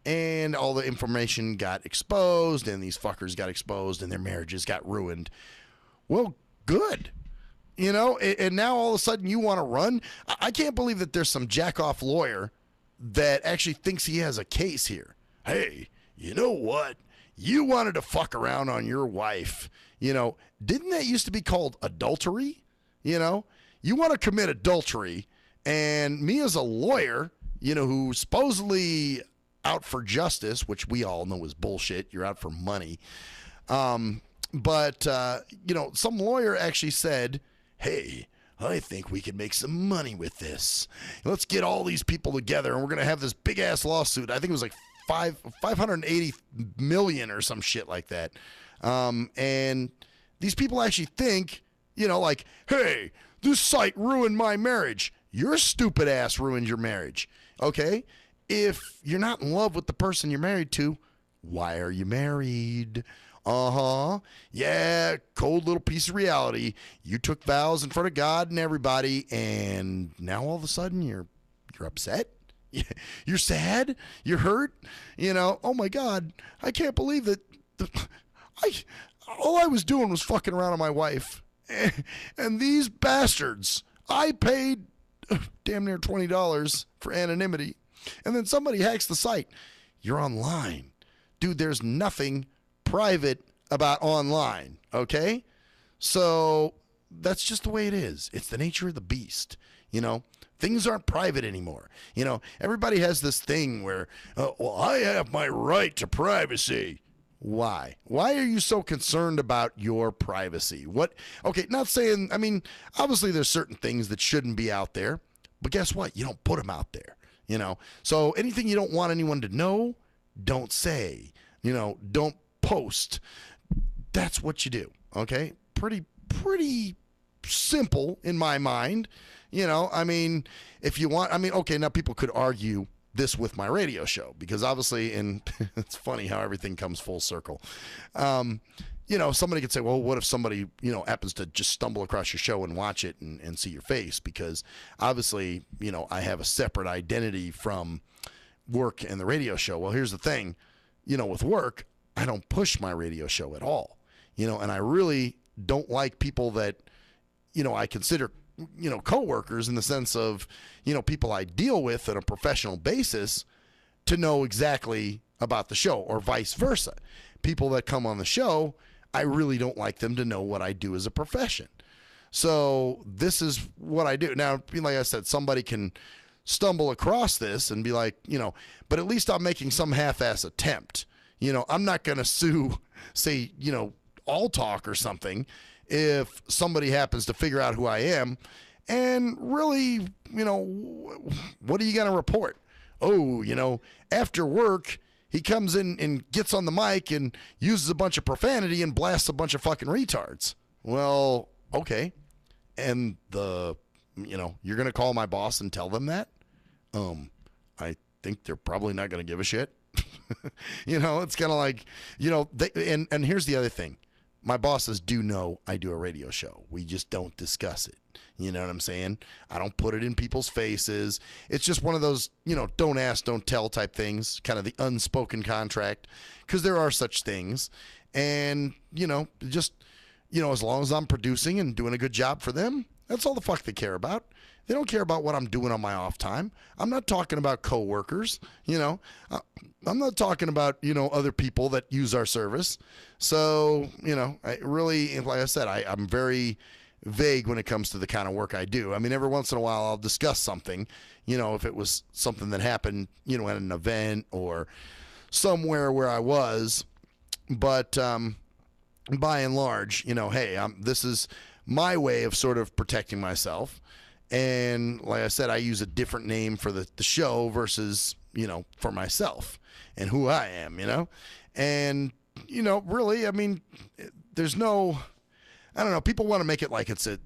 and all the information got exposed, and these fuckers got exposed, and their marriages got ruined. Well, good. You know, and now all of a sudden you want to run? I can't believe that there's some jack-off lawyer that actually thinks he has a case here. Hey, you know what? You wanted to fuck around on your wife. You know, didn't that used to be called adultery? You know, you want to commit adultery, and me as a lawyer, you know, who supposedly out for justice, which we all know is bullshit. You're out for money. But you know, some lawyer actually said, hey, I think we can make some money with this. Let's get all these people together, and we're going to have this big-ass lawsuit. I think it was like 580 million or some shit like that. And these people actually think, you know, like, hey, this site ruined my marriage. Your stupid ass ruined your marriage. Okay? If you're not in love with the person you're married to, why are you married? Yeah, cold little piece of reality. You took vows in front of God and everybody, and now all of a sudden you're upset? You're sad? You're hurt? You know, oh my God, I can't believe that all I was doing was fucking around on my wife. And these bastards, I paid damn near $20 for anonymity. And then somebody hacks the site. You're online. Dude, there's nothing private about online, okay? So that's just the way it is. It's the nature of the beast, you know? Things aren't private anymore. You know, everybody has this thing where, well, I have my right to privacy. Why? Why are you so concerned about your privacy? What? Okay, not saying, I mean, obviously there's certain things that shouldn't be out there, but guess what? You don't put them out there. You know, so anything you don't want anyone to know, don't say, you know, don't post. That's what you do. Okay. Pretty simple in my mind. You know, I mean, if you want, I mean, okay, now people could argue this with my radio show because obviously, and it's funny how everything comes full circle. You know, somebody could say, well, what if somebody, you know, happens to just stumble across your show and watch it and see your face? Because obviously, you know, I have a separate identity from work and the radio show. Well, here's the thing, you know, with work, I don't push my radio show at all, you know, and I really don't like people that, you know, I consider, you know, coworkers in the sense of, you know, people I deal with on a professional basis to know exactly about the show or vice versa. People that come on the show, I really don't like them to know what I do as a profession. So this is what I do. Now, like I said, somebody can stumble across this and be like, you know, but at least I'm making some half-ass attempt. You know, I'm not going to sue, say, you know, All Talk or something if somebody happens to figure out who I am. And really, what are you going to report? Oh, after work, he comes in and gets on the mic and uses a bunch of profanity and blasts a bunch of fucking retards. Well, okay. And you're going to call my boss and tell them that? I think they're probably not going to give a shit. It's kind of like, and here's the other thing. My bosses do know I do a radio show. We just don't discuss it. You know what I'm saying? I don't put it in people's faces. It's just one of those, don't ask, don't tell type things, kind of the unspoken contract, because there are such things. And, as long as I'm producing and doing a good job for them, that's all the fuck they care about. They don't care about what I'm doing on my off time. I'm not talking about coworkers, I'm not talking about, other people that use our service. So, I really, like I said, I'm very vague when it comes to the kind of work I do. I mean, every once in a while I'll discuss something, if it was something that happened, at an event or somewhere where I was. But by and large, hey, this is my way of sort of protecting myself. And like I said, I use a different name for the show versus, for myself and who I am, And, really, I mean, there's no, I don't know, people want to make it like it's a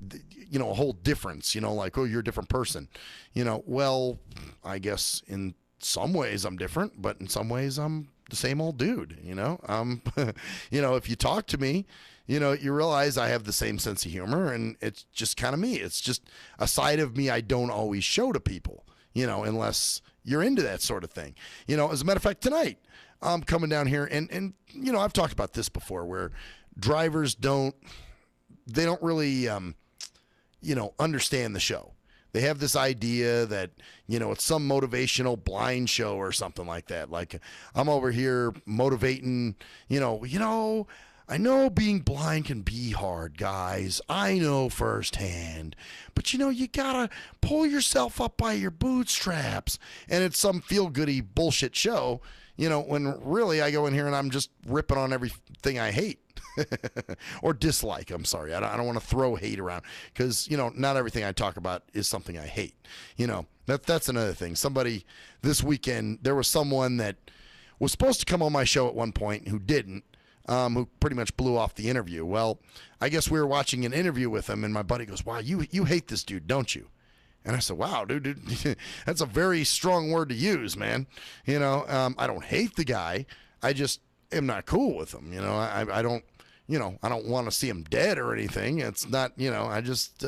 whole difference, like, oh, you're a different person. Well, I guess in some ways I'm different, but in some ways I'm the same old dude, if you talk to me, you realize I have the same sense of humor, and it's just kind of me. It's just a side of me I don't always show to people, unless you're into that sort of thing. As a matter of fact, tonight I'm coming down here and I've talked about this before where drivers don't really, understand the show. They have this idea that, it's some motivational blind show or something like that. Like I'm over here motivating, I know being blind can be hard, guys. I know firsthand. But, you got to pull yourself up by your bootstraps. And it's some feel-goody bullshit show, when really I go in here and I'm just ripping on everything I hate. Or dislike, I'm sorry. I don't want to throw hate around because, not everything I talk about is something I hate. That's another thing. Somebody this weekend, there was someone that was supposed to come on my show at one point who didn't. Who pretty much blew off the interview. Well, I guess we were watching an interview with him, and my buddy goes, wow, you hate this dude, don't you? And I said, wow, dude, that's a very strong word to use, man. I don't hate the guy. I just am not cool with him. I don't want to see him dead or anything. It's not, I just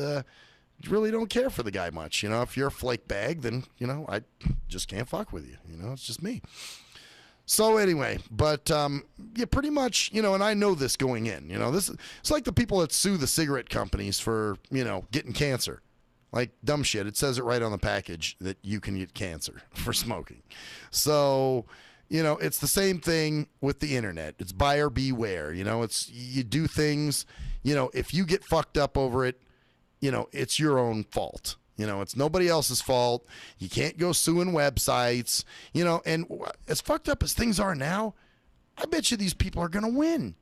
really don't care for the guy much. If you're a flake bag, then, I just can't fuck with you. It's just me. So anyway, but yeah, pretty much, and I know this going in, it's like the people that sue the cigarette companies for, getting cancer. Like dumb shit. It says it right on the package that you can get cancer for smoking. So, it's the same thing with the internet. It's buyer beware. It's you do things, if you get fucked up over it, it's your own fault. It's nobody else's fault. You can't go suing websites, and as fucked up as things are now, I bet you these people are going to win.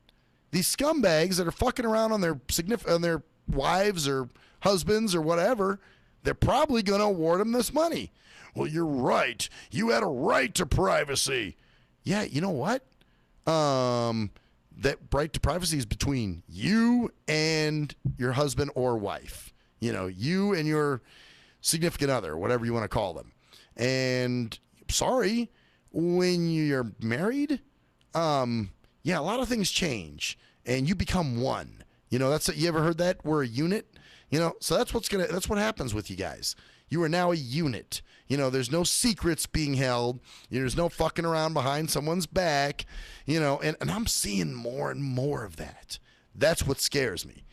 These scumbags that are fucking around on their wives or husbands or whatever, they're probably going to award them this money. Well, you're right. You had a right to privacy. Yeah, you know what? That right to privacy is between you and your husband or wife. You and your significant other, whatever you want to call them. And sorry, when you're married, yeah, a lot of things change and you become one. That's you ever heard that? We're a unit. So that's what happens with you guys. You are now a unit. There's no secrets being held. There's no fucking around behind someone's back. And I'm seeing more and more of that. That's what scares me.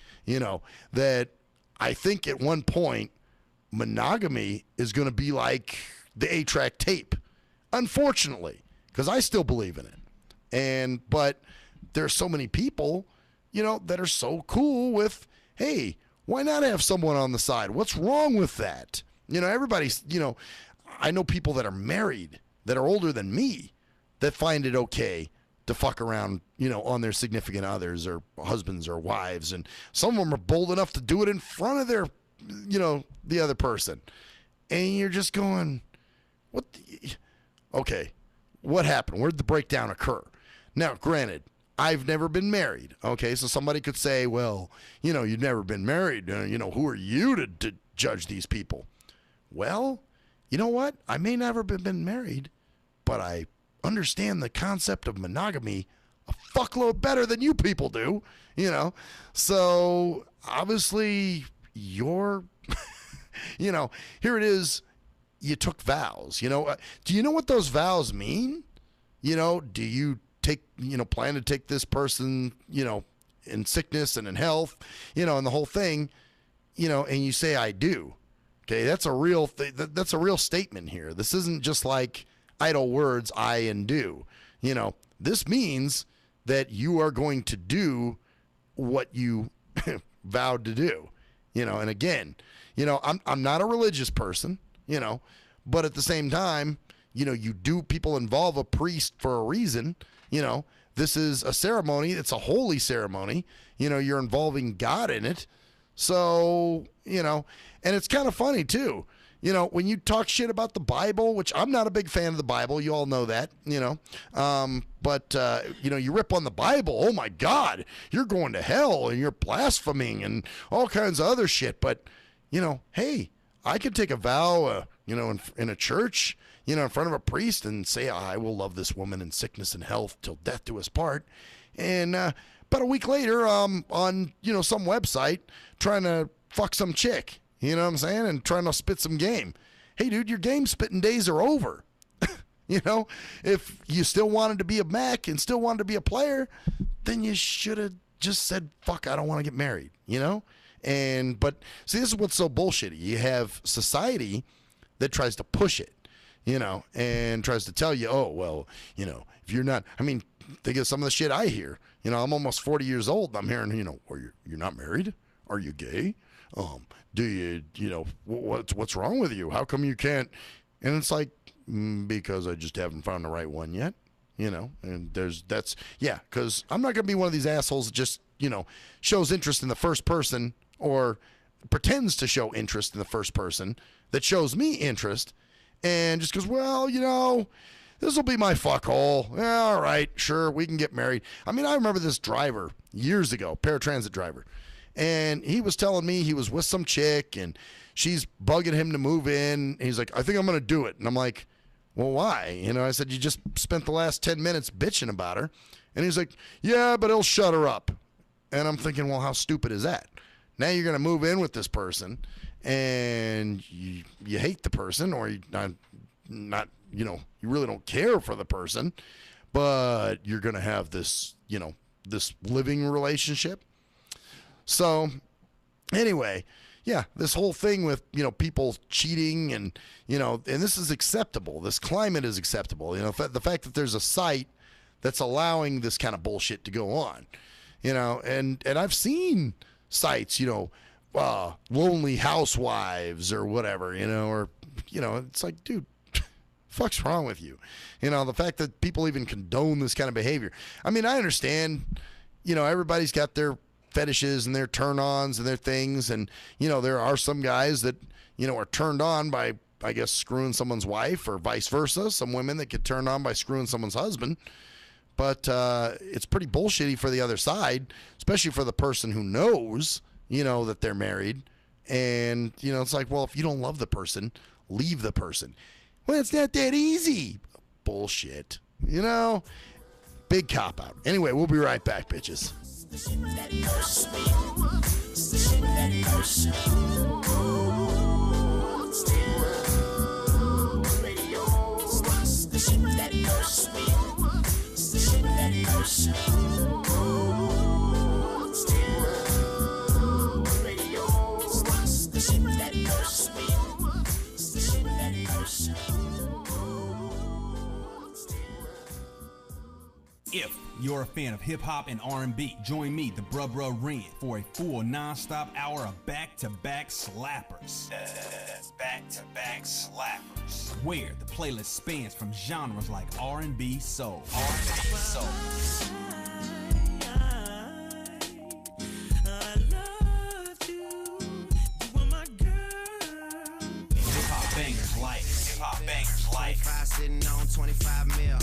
That I think at one point, monogamy is going to be like the 8-track tape, unfortunately, because I still believe in it. But there's so many people, that are so cool with, hey, why not have someone on the side? What's wrong with that? Everybody's, I know people that are married that are older than me that find it okay to fuck around, on their significant others or husbands or wives. And some of them are bold enough to do it in front of their, the other person. And you're just going, okay, what happened? Where did the breakdown occur? Now, granted, I've never been married. Okay, so somebody could say, well, you've never been married. Who are you to judge these people? Well, you know what? I may never have been married, but I understand the concept of monogamy a fuckload better than you people do, So obviously you're, here it is. You took vows, do you know what those vows mean? Do you plan to take this person, in sickness and in health, and the whole thing, and you say, I do. Okay. That's a real that's a real statement here. This isn't just like idle words, I and do, this means that you are going to do what you vowed to do, and again, I'm not a religious person, but at the same time, people involve a priest for a reason, this is a ceremony. It's a holy ceremony, you're involving God in it. So, and it's kind of funny too, when you talk shit about the Bible, which I'm not a big fan of the Bible, you all know that, but you rip on the Bible, oh my God, you're going to hell and you're blaspheming and all kinds of other shit. But, hey, I could take a vow, in a church, in front of a priest and say, I will love this woman in sickness and health till death do us part. And about a week later, on, some website trying to fuck some chick, you know what I'm saying? And trying to spit some game. Hey, dude, your game spitting days are over. If you still wanted to be a Mac and still wanted to be a player, then you should have just said, fuck, I don't want to get married, But see, this is what's so bullshitty. You have society that tries to push it, and tries to tell you, oh, well, if you're not, think of some of the shit I hear. I'm almost 40 years old and I'm hearing, or you're not married? Are you gay? Do you, what's wrong with you? How come you can't? And it's like, because I just haven't found the right one yet, and because I'm not going to be one of these assholes that just, shows interest in the first person or pretends to show interest in the first person that shows me interest and just goes, well, this will be my fuck hole. Yeah, all right, sure, we can get married. I remember this driver years ago, paratransit driver, and he was telling me he was with some chick and she's bugging him to move in. He's like, I think I'm going to do it. And I'm like, well, why? I said, you just spent the last 10 minutes bitching about her. And he's like, yeah, but he'll shut her up. And I'm thinking, well, how stupid is that? Now you're going to move in with this person and you hate the person, or you not, you really don't care for the person, but you're going to have this, this living relationship. So anyway, yeah, this whole thing with, people cheating and, and this is acceptable. This climate is acceptable. The fact that there's a site that's allowing this kind of bullshit to go on, and I've seen sites, lonely housewives or whatever, it's like, dude, fuck's wrong with you? The fact that people even condone this kind of behavior. I understand, everybody's got their fetishes and their turn-ons and their things, and there are some guys that are turned on by, I guess, screwing someone's wife, or vice versa. Some women that get turned on by screwing someone's husband. But it's pretty bullshitty for the other side, especially for the person who knows that they're married. And it's like, well, if you don't love the person, leave the person. Well, it's not that easy. Bullshit. Big cop out. Anyway, we'll be right back, bitches. If you're a fan of hip-hop and R&B, join me, the Bruh Ren, for a full non-stop hour of back-to-back slappers. That's back-to-back slappers. Where the playlist spans from genres like R&B, soul, hip-hop bangers like 25 sitting on 25 mil,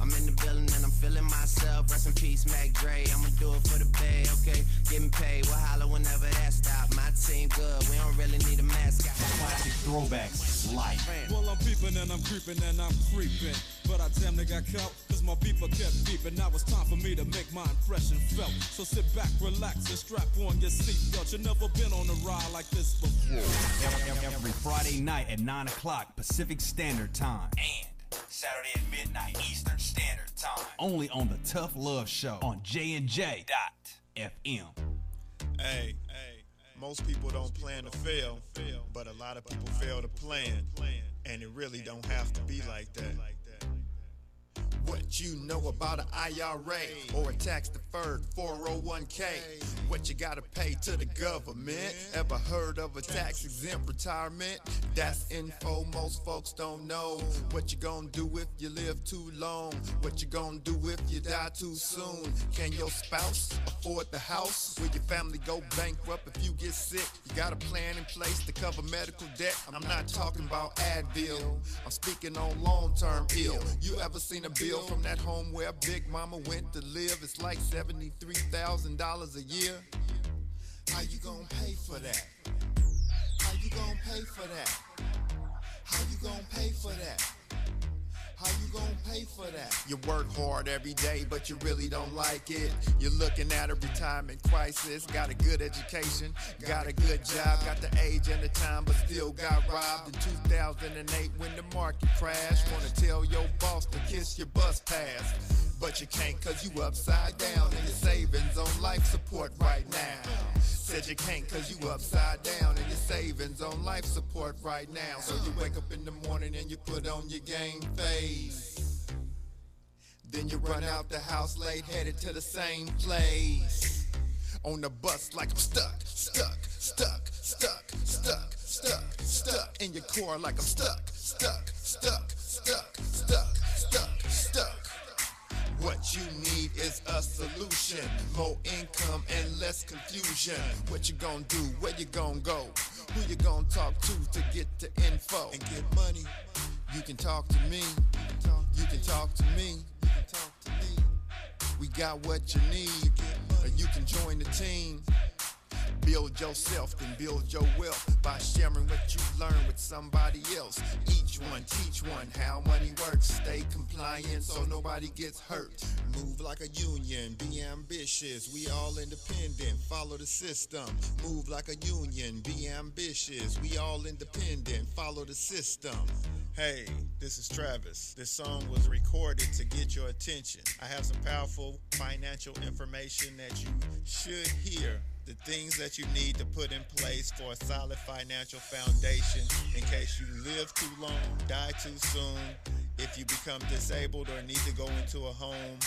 I'm in the building and I'm feeling myself. Rest in peace, Mac Dre. I'ma do it for the pay, okay? Getting paid, we'll holler whenever that stop. My team good, we don't really need a mascot. classic throwbacks like. Well, I'm peeping and I'm creeping and I'm creeping. But I damn near got caught, cause my beeper kept beeping. Now it's time for me to make my impression felt. So sit back, relax, and strap on your seatbelt. You've never been on a ride like this before. Every Friday night at 9 o'clock Pacific Standard Time. And Saturday at midnight Eastern Standard Time. Only on the Tough Love Show on J&J.FM. Hey, most people don't plan to fail, but a lot of people fail to plan, and it really don't have to be like that. What you know about an IRA or a tax-deferred 401k? What you gotta pay to the government? Ever heard of a tax-exempt retirement? That's info most folks don't know. What you gonna do if you live too long? What you gonna do if you die too soon? Can your spouse afford the house? Will your family go bankrupt if you get sick? You got a plan in place to cover medical debt? I'm not talking about Advil, I'm speaking on long-term ill. You ever seen a bill from that home where Big Mama went to live? It's like $73,000 a year. How you gonna pay for that? How you gonna pay for that? How you gonna pay for that? How you gonna pay for that? You work hard every day, but you really don't like it. You're looking at a retirement crisis. Got a good education, got a good job, got the age and the time, but still got robbed in 2008 when the market crashed. Wanna tell your boss to kiss your bus pass, but you can't cause you upside down and your savings on life support right now. Said you can't cause you upside down and your savings on life support right now. So you wake up in the morning and you put on your game face. Then you run out the house late, headed to the same place. On the bus like I'm stuck in your car like I'm stuck. What you need is a solution, more income and less confusion. What you gonna do, where you gonna go, who you gonna talk to get the info and get money? You can talk to me, you can talk to me. We got what you need, or you can join the team. Build yourself, then build your wealth by sharing what you learn with somebody else. Each one, teach one how money works. Stay compliant so nobody gets hurt. Move like a union, be ambitious. We all independent, follow the system. Move like a union, be ambitious. We all independent, follow the system. Hey, this is Travis. This song was recorded to get your attention. I have some powerful financial information that you should hear. The things that you need to put in place for a solid financial foundation in case you live too long, die too soon, if you become disabled or need to go into a home,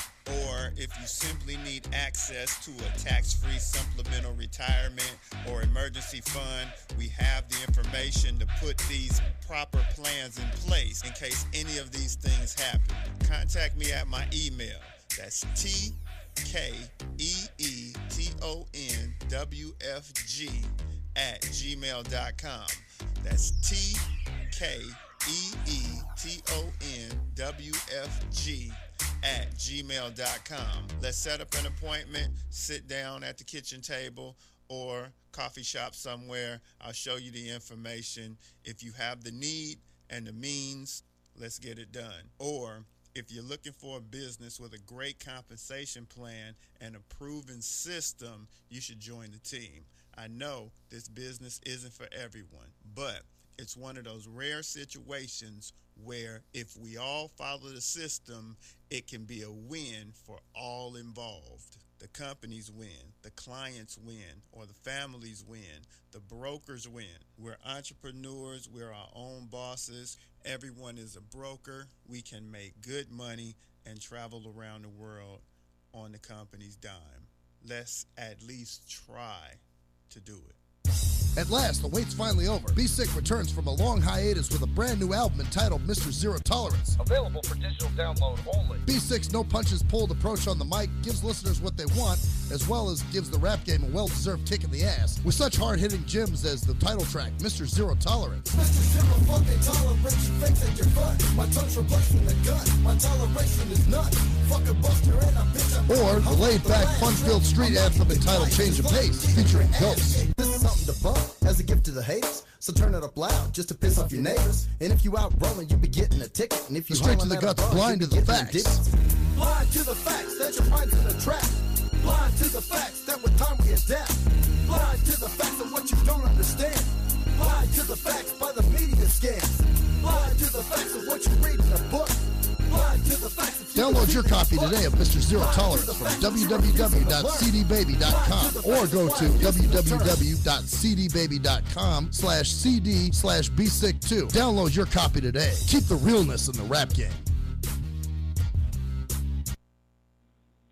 or if you simply need access to a tax-free supplemental retirement or emergency fund. We have the information to put these proper plans in place in case any of these things happen. Contact me at my email. That's TKEETONWFG@gmail.com. That's TKEETONWFG@gmail.com. Let's set up an appointment, sit down at the kitchen table or coffee shop somewhere. I'll show you the information. If you have the need and the means, let's get it done. Or if you're looking for a business with a great compensation plan and a proven system, you should join the team. I know this business isn't for everyone, but it's one of those rare situations where if we all follow the system, it can be a win for all involved. The companies win, the clients win, or the families win, the brokers win. We're entrepreneurs, we're our own bosses. Everyone is a broker. We can make good money and travel around the world on the company's dime. Let's at least try to do it. At last, the wait's finally over. Be Sick returns from a long hiatus with a brand new album entitled Mr. Zero Tolerance. Available for digital download only. Be Sick's no punches pulled approach on the mic gives listeners what they want, as well as gives the rap game a well-deserved kick in the ass, with such hard-hitting gems as the title track, Mr. Zero Tolerance. Mr. Zero fucking tolerance, you think that you're fun. My tongue's replacing the gun. My toleration is none. Fuck a buster and a bitch. Or the laid-back, fun-filled street anthem entitled Change of Pace, featuring Ghosts. This is something to bump as a gift to the haters. So turn it up loud just to piss off your neighbors. And if you out rolling, you be getting a ticket. And if you straight to the guts, blind to the facts. Blind to the facts that your mind's in a trap. Blind to the facts that with time we adapt. Blind to the facts of what you don't understand. Blind to the facts by the media scams. Blind to the facts of what you read in a book. Blind to the facts of Download your copy today of Mr. Zero Tolerance from www.cdbaby.com or go to www.cdbaby.com/cd/bsick2. Download your copy today. Keep the realness in the rap game.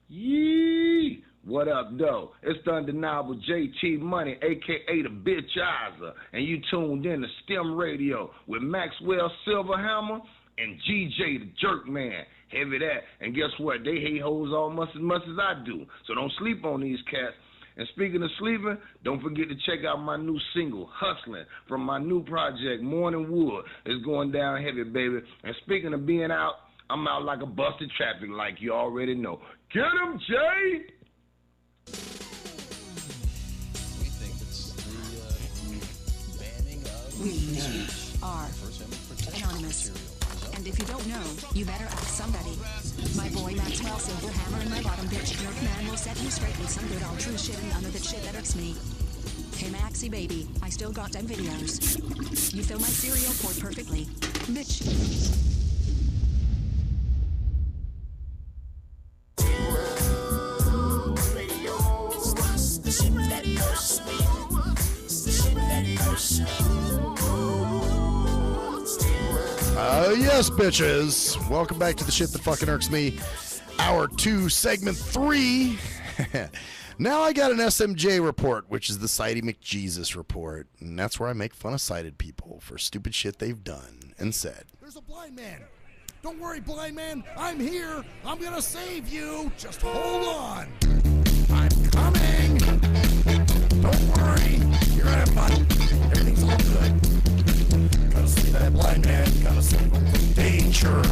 Yee! What up, though? It's the undeniable JT Money, a.k.a. the Bitchizer, and you tuned in to STIM Radio with Maxwell Silverhammer and GJ the Jerk Man. Heavy that. And guess what? They hate hoes almost as much as I do. So don't sleep on these cats. And speaking of sleeping, don't forget to check out my new single, Hustling, from my new project, Morning Wood. It's going down heavy, baby. And speaking of being out, I'm out like a busted traffic like you already know. Get him, Jay! We think it's the banning of We are anonymous. And if you don't know, you better ask somebody. My boy Maxwell Silverhammer and my bottom bitch Jerk Man will set you straight with some good old true shit and none of that shit that irks me. Hey Maxie baby, I still got them videos. You fill my cereal port perfectly. Bitch. Yes, bitches. Welcome back to the shit that fucking irks me. Hour 2, segment 3. Now I got an SMJ report, which is the Sighty McJesus report. And that's where I make fun of sighted people for stupid shit they've done and said. There's a blind man. Don't worry, blind man. I'm here. I'm gonna save you. Just hold on. I'm coming. Don't worry. You're gonna have fun. Everything's all good. Gotta save that blind man. Gotta save him from danger.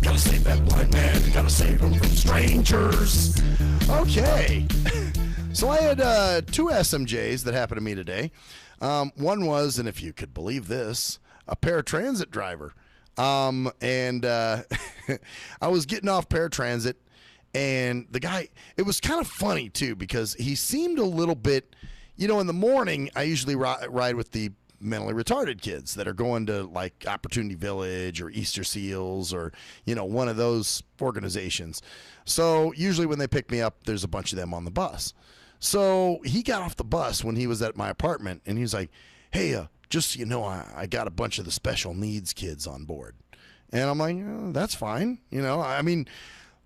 Gotta save that blind man. Gotta save him from strangers. Okay. So I had 2 SMJs that happened to me today. One was, and if you could believe this, a paratransit driver. And I was getting off paratransit, and the guy, it was kind of funny too, because he seemed a little bit, you know, in the morning, I usually ride with the mentally retarded kids that are going to like Opportunity Village or Easter Seals or, you know, one of those organizations. So usually when they pick me up, there's a bunch of them on the bus. So he got off the bus when he was at my apartment, and he was like, hey, just so you know, I got a bunch of the special needs kids on board. And I'm like, oh, that's fine. You know, I mean,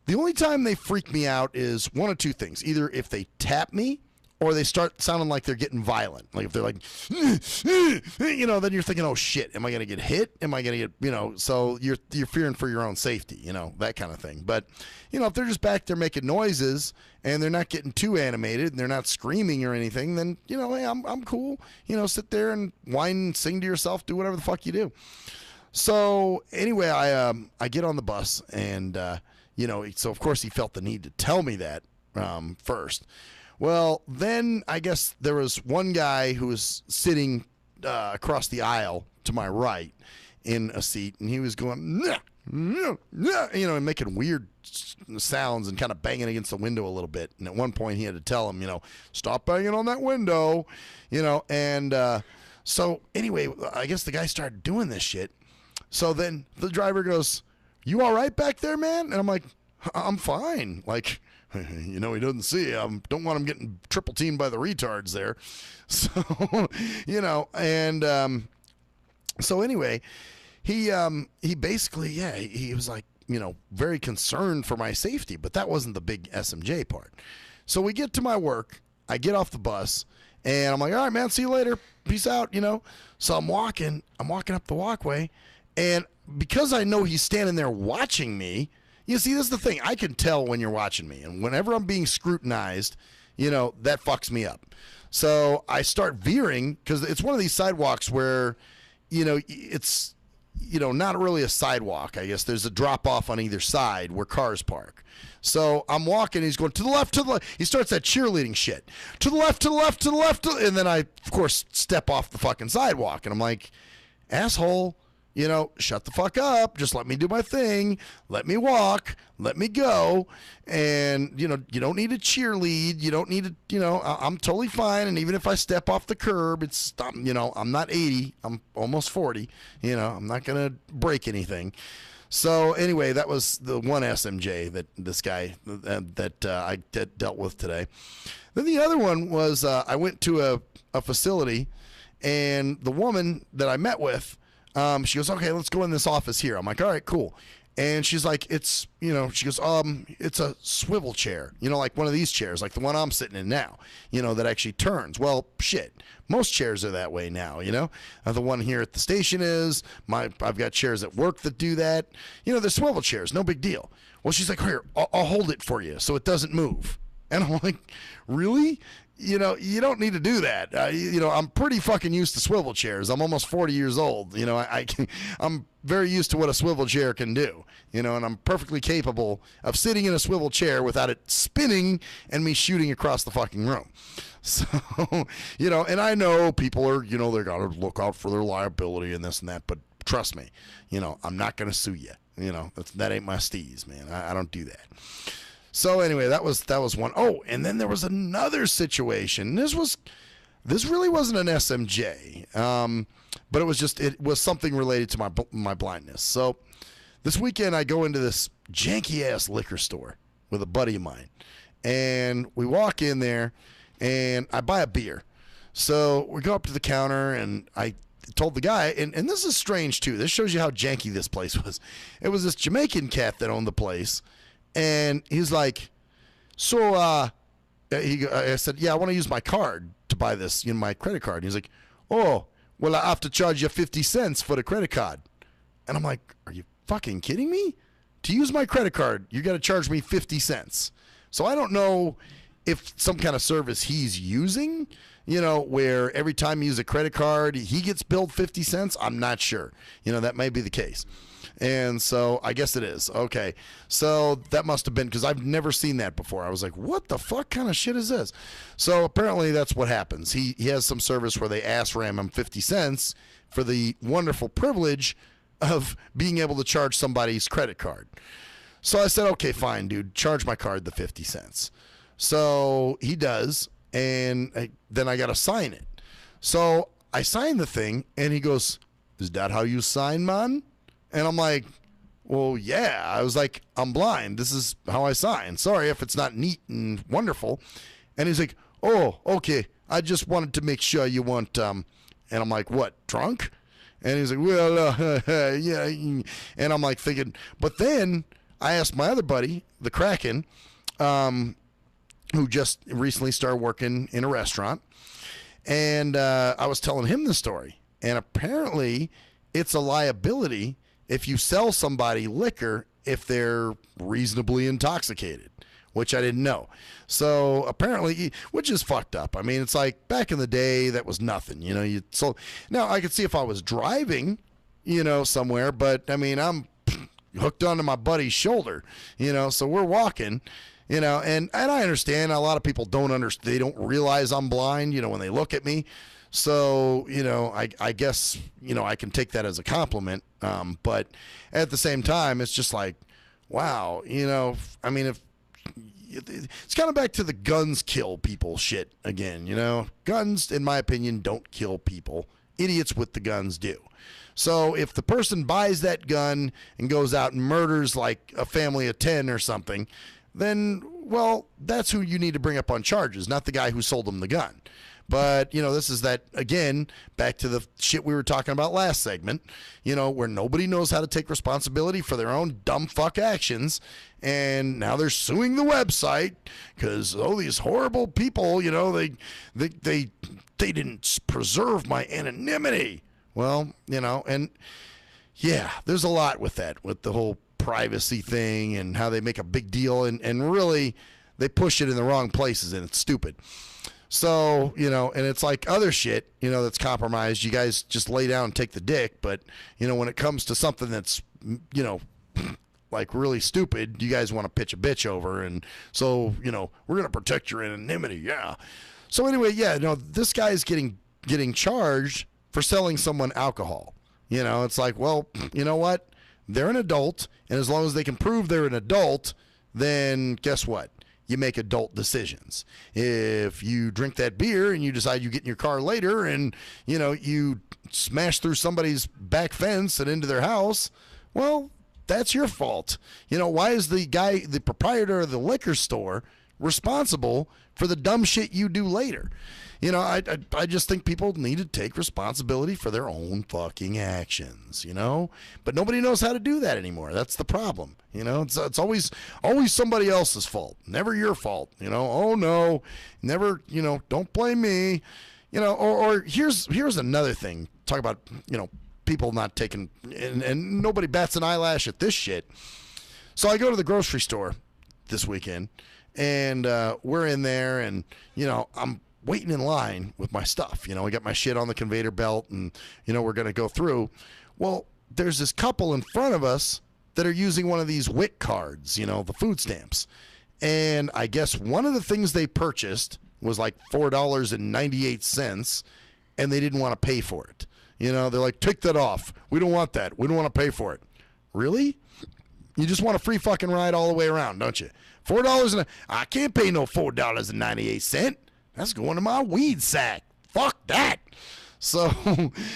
the only time they freak me out is one of two things. Either if they tap me or they start sounding like they're getting violent. Like if they're like, you know, then you're thinking, oh shit, am I going to get hit? Am I going to get, you know, so you're fearing for your own safety, you know, that kind of thing. But, you know, if they're just back there making noises and they're not getting too animated and they're not screaming or anything, then, you know, hey, I'm cool. You know, sit there and whine and sing to yourself, do whatever the fuck you do. So anyway, I get on the bus and, you know, so of course he felt the need to tell me that first. Well, then I guess there was one guy who was sitting across the aisle to my right in a seat, and he was going, you know, and making weird sounds and kind of banging against the window a little bit. And at one point he had to tell him, you know, stop banging on that window, you know. And so anyway, I guess the guy started doing this shit. So then the driver goes, you all right back there, man? And I'm like, I'm fine. Like, you know, he doesn't see. Don't want him getting triple teamed by the retards there. So, you know, and so anyway, he basically, yeah, he was like, very concerned for my safety, but that wasn't the big SMJ part. So we get to my work, I get off the bus, and I'm like, all right, man, see you later. Peace out, So I'm walking up the walkway, and because I know he's standing there watching me, you see, this is the thing. I can tell when you're watching me, and whenever I'm being scrutinized, that fucks me up. So I start veering because it's one of these sidewalks where, it's, not really a sidewalk. I guess there's a drop off on either side where cars park. So I'm walking. He's going to the left, to the left. He starts that cheerleading shit. To the left, to the left, to the left. And then I, of course, step off the fucking sidewalk. And I'm like, asshole, shut the fuck up. Just let me do my thing. Let me walk. Let me go. And, you don't need to cheerlead. You don't need to, I'm totally fine. And even if I step off the curb, it's, I'm not 80. I'm almost 40. I'm not going to break anything. So anyway, that was the one SMJ that this guy I dealt with today. Then the other one was I went to a facility, and the woman that I met with, she goes, okay, let's go in this office here. I'm like, all right, cool. And she's like, it's, she goes, it's a swivel chair, like one of these chairs, like the one I'm sitting in now, that actually turns. Well, shit, most chairs are that way now, the one here at the station is, I've got chairs at work that do that. They're swivel chairs, no big deal. Well, she's like, here, I'll hold it for you so it doesn't move. And I'm like, really? You don't need to do that. I'm pretty fucking used to swivel chairs. I'm almost 40 years old. I'm very used to what a swivel chair can do. And I'm perfectly capable of sitting in a swivel chair without it spinning and me shooting across the fucking room. So, and I know people are, they got to look out for their liability and this and that. But trust me, I'm not going to sue you. That ain't my steez, man. I don't do that. So anyway, that was one. Oh, and then there was another situation. This really wasn't an SMJ, but it was something related to my blindness. So this weekend I go into this janky ass liquor store with a buddy of mine, and we walk in there, and I buy a beer. So we go up to the counter, and I told the guy, and this is strange too. This shows you how janky this place was. It was this Jamaican cat that owned the place. And he's like, so I said, yeah, I want to use my card to buy this, my credit card. And he's like, oh, well, I have to charge you 50 cents for the credit card. And I'm like, are you fucking kidding me? To use my credit card, you got to charge me 50 cents. So I don't know if some kind of service he's using, where every time you use a credit card, he gets billed 50 cents. I'm not sure. That may be the case. And so I guess it is. Okay. So that must have been, because I've never seen that before. I was like, what the fuck kind of shit is this? So apparently that's what happens. He has some service where they ass ram him 50 cents for the wonderful privilege of being able to charge somebody's credit card. So I said, okay, fine, dude, charge my card the 50 cents. So he does. And then I got to sign it. So I signed the thing, and he goes, is that how you sign, man? And I'm like, well, yeah. I was like, I'm blind. This is how I sign. Sorry if it's not neat and wonderful. And he's like, oh, okay. I just wanted to make sure you weren't, and I'm like, what, drunk? And he's like, well, yeah. And I'm like thinking, but then I asked my other buddy, the Kraken, who just recently started working in a restaurant. And I was telling him the story. And apparently it's a liability if you sell somebody liquor if they're reasonably intoxicated, which I didn't know. So apparently, which is fucked up. I mean, it's like back in the day, that was nothing, So now I could see if I was driving, somewhere, but I mean, I'm hooked onto my buddy's shoulder, so we're walking, and I understand a lot of people don't understand. They don't realize I'm blind, when they look at me. So, I guess, I can take that as a compliment. But at the same time, it's just like, wow, I mean, if it's kind of back to the guns kill people shit again, guns, in my opinion, don't kill people. Idiots with the guns do. So if the person buys that gun and goes out and murders like a family of 10 or something, then, well, that's who you need to bring up on charges, not the guy who sold them the gun. But, this is that, again, back to the shit we were talking about last segment, where nobody knows how to take responsibility for their own dumb fuck actions. And now they're suing the website because, these horrible people, they didn't preserve my anonymity. Well, and yeah, there's a lot with that, with the whole privacy thing and how they make a big deal and really they push it in the wrong places and it's stupid. So, and it's like other shit, that's compromised. You guys just lay down and take the dick. But, when it comes to something that's, like really stupid, you guys want to pitch a bitch over. And so, we're going to protect your anonymity. Yeah. So anyway, yeah, this guy's getting charged for selling someone alcohol. It's like, well, you know what? They're an adult. And as long as they can prove they're an adult, then guess what? You make adult decisions. If you drink that beer and you decide you get in your car later and, you smash through somebody's back fence and into their house, well, that's your fault. Why is the proprietor of the liquor store responsible for the dumb shit you do later? I just think people need to take responsibility for their own fucking actions, But nobody knows how to do that anymore. That's the problem. It's always somebody else's fault, never your fault. Oh no, never, don't blame me. Or here's another thing. Talk about, people not taking, and nobody bats an eyelash at this shit. So I go to the grocery store this weekend, and we're in there, and, I'm waiting in line with my stuff. I got my shit on the conveyor belt and, we're going to go through. Well, there's this couple in front of us that are using one of these WIC cards, the food stamps. And I guess one of the things they purchased was like $4.98 and they didn't want to pay for it. They're like, take that off. We don't want that. We don't want to pay for it. Really? You just want a free fucking ride all the way around, don't you? I can't pay no $4.98. That's going to my weed sack. Fuck that. So,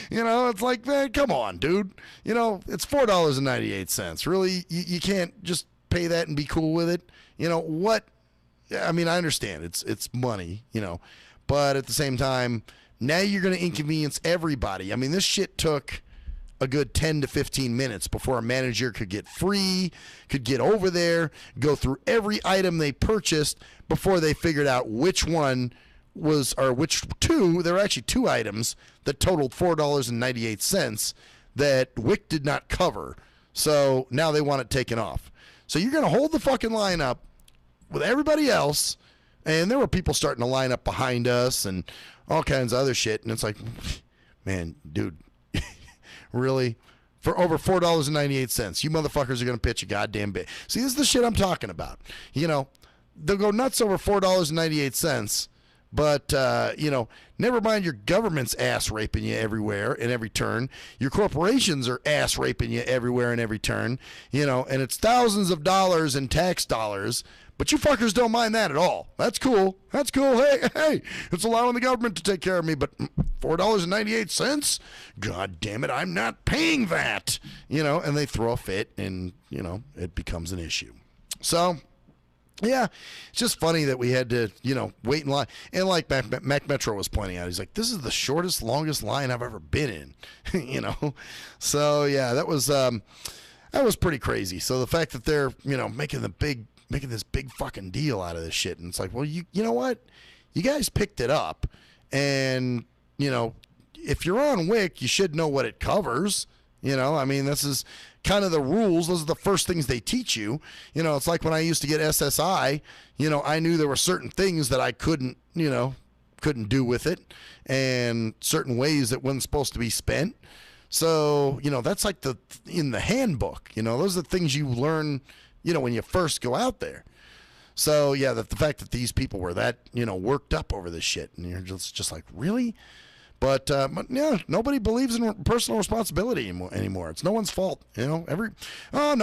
it's like, man, come on, dude. It's $4.98. Really? You can't just pay that and be cool with it? What? I mean, I understand. It's money, But at the same time, now you're going to inconvenience everybody. I mean, this shit took a good 10 to 15 minutes before a manager could get over there, go through every item they purchased before they figured out which one was, or which two, there were actually two items that totaled $4.98 that WIC did not cover. So now they want it taken off. So you're going to hold the fucking line up with everybody else, and there were people starting to line up behind us and all kinds of other shit. And it's like, man, dude, really? For over $4.98, you motherfuckers are going to pitch a goddamn bit. See, this is the shit I'm talking about. They'll go nuts over $4.98, but, never mind your government's ass raping you everywhere and every turn. Your corporations are ass raping you everywhere and every turn, and it's thousands of dollars in tax dollars. But you fuckers don't mind that at all. That's cool. That's cool. Hey, it's allowing the government to take care of me, but $4.98? God damn it, I'm not paying that. And they throw a fit and, it becomes an issue. So, yeah, it's just funny that we had to, wait in line. And like Mac Metro was pointing out, he's like, this is the shortest, longest line I've ever been in, So, yeah, that was pretty crazy. So the fact that they're, making this big fucking deal out of this shit. And it's like, well, you know what? You guys picked it up. And, if you're on WIC, you should know what it covers. I mean, this is kind of the rules. Those are the first things they teach you. It's like when I used to get SSI, I knew there were certain things that I couldn't do with it and certain ways it wasn't supposed to be spent. So, that's like in the handbook, those are the things you learn, when you first go out there. So, yeah, the fact that these people were that, worked up over this shit, and you're just like, really? But yeah, nobody believes in personal responsibility anymore. It's no one's fault. Someone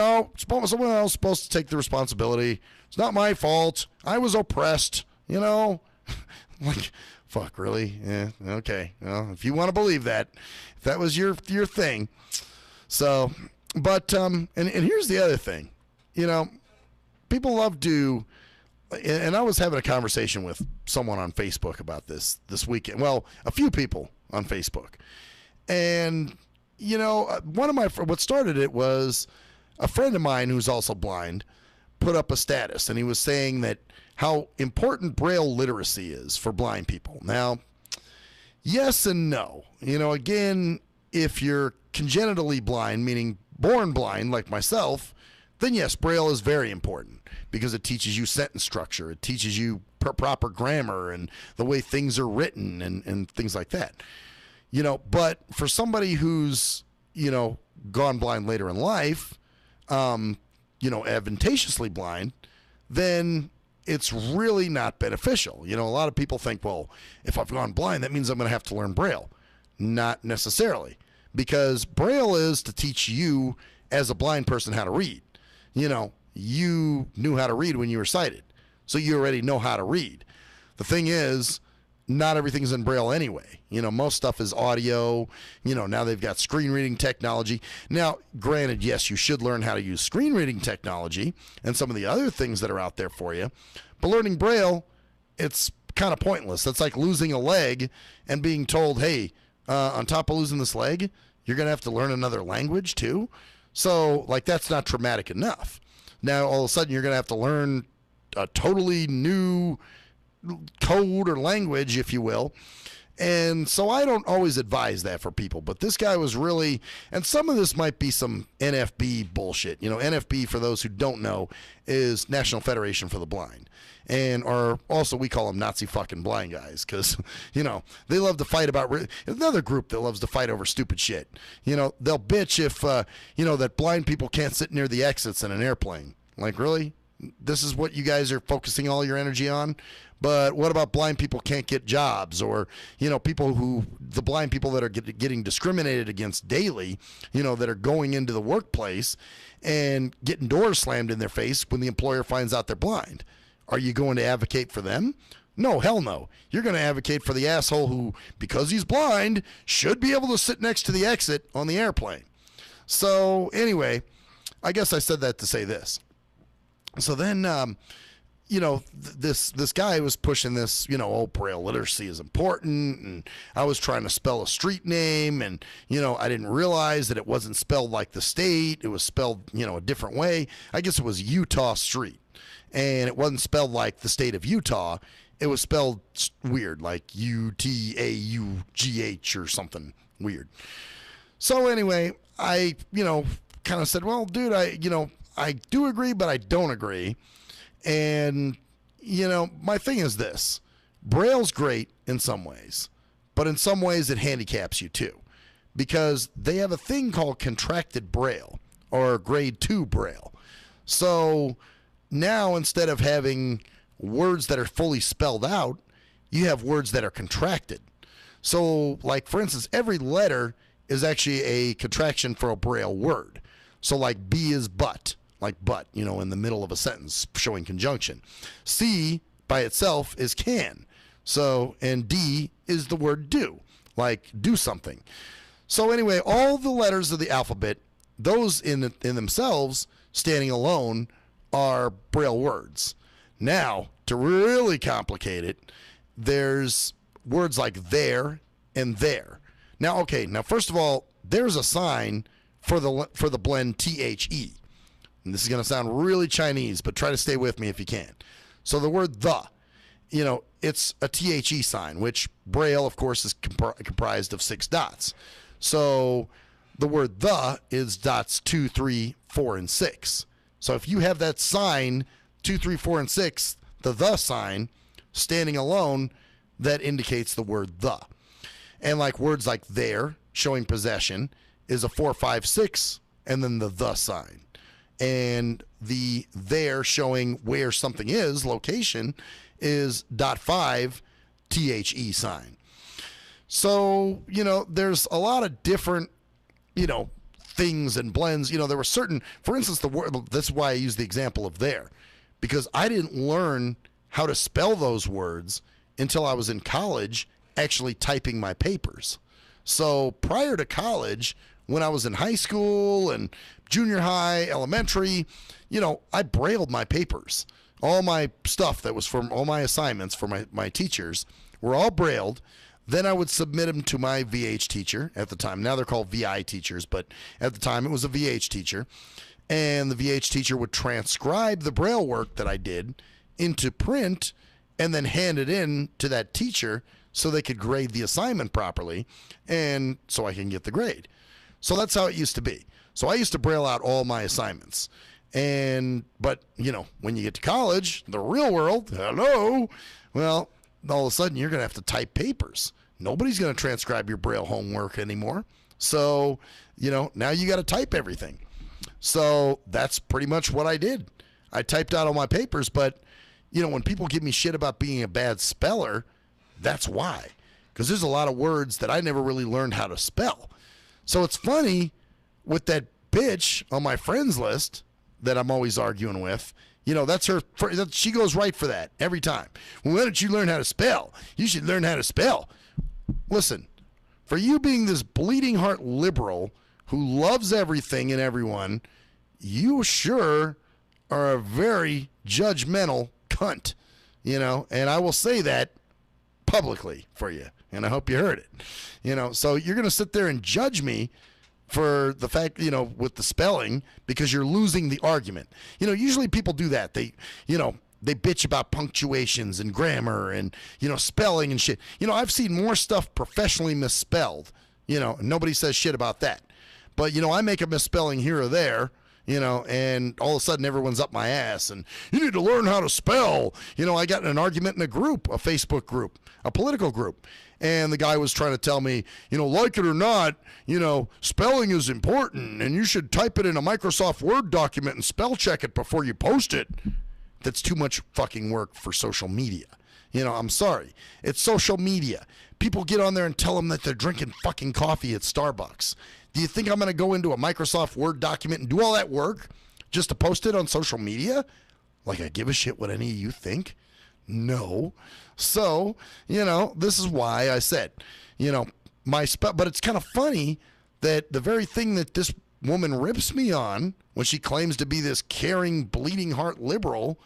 else is supposed to take the responsibility. It's not my fault. I was oppressed, like, fuck, really? Yeah, okay. Well, if you want to believe that, if that was your thing. So, but, and here's the other thing. People love to and I was having a conversation with someone on Facebook about this weekend. Well, a few people on Facebook. And, what started it was a friend of mine who's also blind put up a status, and he was saying that how important Braille literacy is for blind people. Now, yes and no. Again, if you're congenitally blind, meaning born blind like myself, then yes, Braille is very important because it teaches you sentence structure. It teaches you proper grammar and the way things are written and things like that. But for somebody who's, gone blind later in life, advantageously blind, then it's really not beneficial. A lot of people think, well, if I've gone blind, that means I'm going to have to learn Braille. Not necessarily, because Braille is to teach you as a blind person how to read. You knew how to read when you were sighted, so you already know how to read. The thing is, not everything's in Braille anyway. Most stuff is audio. Now they've got screen reading technology. Now, granted, yes, you should learn how to use screen reading technology and some of the other things that are out there for you. But learning Braille, it's kind of pointless. That's like losing a leg and being told, hey, on top of losing this leg, you're going to have to learn another language too. So, that's not traumatic enough. Now, all of a sudden, you're going to have to learn a totally new code or language, if you will. And so I don't always advise that for people. But this guy was really, and some of this might be some NFB bullshit. NFB, for those who don't know, is National Federation for the Blind. Or also we call them Nazi fucking blind guys because, they love to fight about, another group that loves to fight over stupid shit. They'll bitch if, that blind people can't sit near the exits in an airplane. Like, really? This is what you guys are focusing all your energy on? But what about blind people can't get jobs, or, the blind people that are getting discriminated against daily, that are going into the workplace and getting doors slammed in their face when the employer finds out they're blind? Are you going to advocate for them? No, hell no. You're going to advocate for the asshole who, because he's blind, should be able to sit next to the exit on the airplane. So anyway, I guess I said that to say this. So then, this guy was pushing this, Braille literacy is important, and I was trying to spell a street name, and, I didn't realize that it wasn't spelled like the state. It was spelled, a different way. I guess it was Utah Street, and it wasn't spelled like the state of Utah. It was spelled weird, like Utaugh or something weird. So anyway, I, kind of said, well, dude, I do agree, but I don't agree. And, my thing is this. Braille's great in some ways, but in some ways it handicaps you too, because they have a thing called contracted Braille or grade 2 Braille. So now instead of having words that are fully spelled out, you have words that are contracted. So, like, for instance, every letter is actually a contraction for a Braille word. So, like, B is but. Like but, in the middle of a sentence showing conjunction. C by itself is can. So, and D is the word do, like do something. So anyway, all the letters of the alphabet, those in themselves, standing alone, are Braille words. Now, to really complicate it, there's words like there and there. Now, okay, first of all, there's a sign for the blend THE. And this is going to sound really Chinese, but try to stay with me if you can. So the word the, it's a THE sign, which Braille, of course, is comprised of 6 dots. So the word the is dots 2, 3, 4, and 6. So if you have that sign, 2, 3, 4, and 6, the sign, standing alone, that indicates the word the. And like words like there, showing possession, is a 4, 5, 6, and then the sign. And the there showing where something is, location, is dot 5, THE sign. So, there's a lot of different, things and blends. There were certain, for instance, the word, that's why I use the example of there, because I didn't learn how to spell those words until I was in college actually typing my papers. So prior to college, when I was in high school and junior high, elementary, I brailled my papers. all my stuff that was from all my assignments for my teachers were all brailled. Then I would submit them to my VH teacher at the time. Now they're called VI teachers, but at the time it was a VH teacher. And the VH teacher would transcribe the braille work that I did into print and then hand it in to that teacher so they could grade the assignment properly and so I can get the grade. So that's how it used to be. So I used to braille out all my assignments. But, when you get to college, the real world, hello, well, all of a sudden you're going to have to type papers. Nobody's going to transcribe your braille homework anymore. So, now you got to type everything. So that's pretty much what I did. I typed out all my papers, but, when people give me shit about being a bad speller, that's why. Because there's a lot of words that I never really learned how to spell. So it's funny with that bitch on my friends list that I'm always arguing with. That's her. She goes right for that every time. Well, why don't you learn how to spell? You should learn how to spell. Listen, for you being this bleeding heart liberal who loves everything and everyone, you sure are a very judgmental cunt, and I will say that publicly for you, and I hope you heard it. So you're going to sit there and judge me for the fact, with the spelling, because you're losing the argument. Usually people do that. They bitch about punctuations and grammar and, spelling and shit. I've seen more stuff professionally misspelled, nobody says shit about that. But, I make a misspelling here or there, and all of a sudden everyone's up my ass and you need to learn how to spell. I got in an argument in a group, a Facebook group, a political group. And the guy was trying to tell me, like it or not, spelling is important and you should type it in a Microsoft Word document and spell check it before you post it. That's too much fucking work for social media. I'm sorry. It's social media. People get on there and tell them that they're drinking fucking coffee at Starbucks. Do you think I'm going to go into a Microsoft Word document and do all that work just to post it on social media? Like I give a shit what any of you think? No. So, this is why I said, but it's kind of funny that the very thing that this woman rips me on when she claims to be this caring, bleeding heart liberal,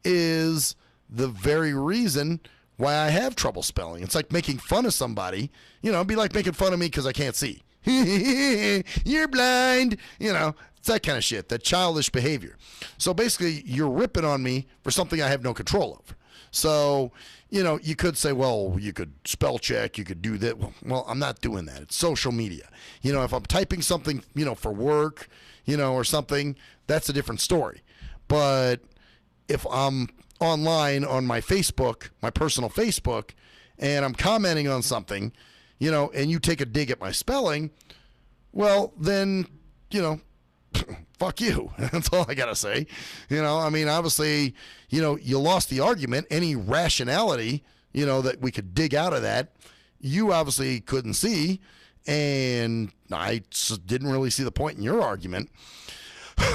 is the very reason why I have trouble spelling. It's like making fun of somebody, it'd be like making fun of me because I can't see. You're blind, it's that kind of shit, that childish behavior. So basically, you're ripping on me for something I have no control over. So, you could say, well, you could spell check, you could do that. Well, I'm not doing that. It's social media. If I'm typing something, for work, or something, that's a different story. But if I'm online on my Facebook, my personal Facebook, and I'm commenting on something, and you take a dig at my spelling, well, then, fuck you. That's all I got to say. Obviously, you lost the argument. Any rationality, that we could dig out of that, you obviously couldn't see. And I didn't really see the point in your argument.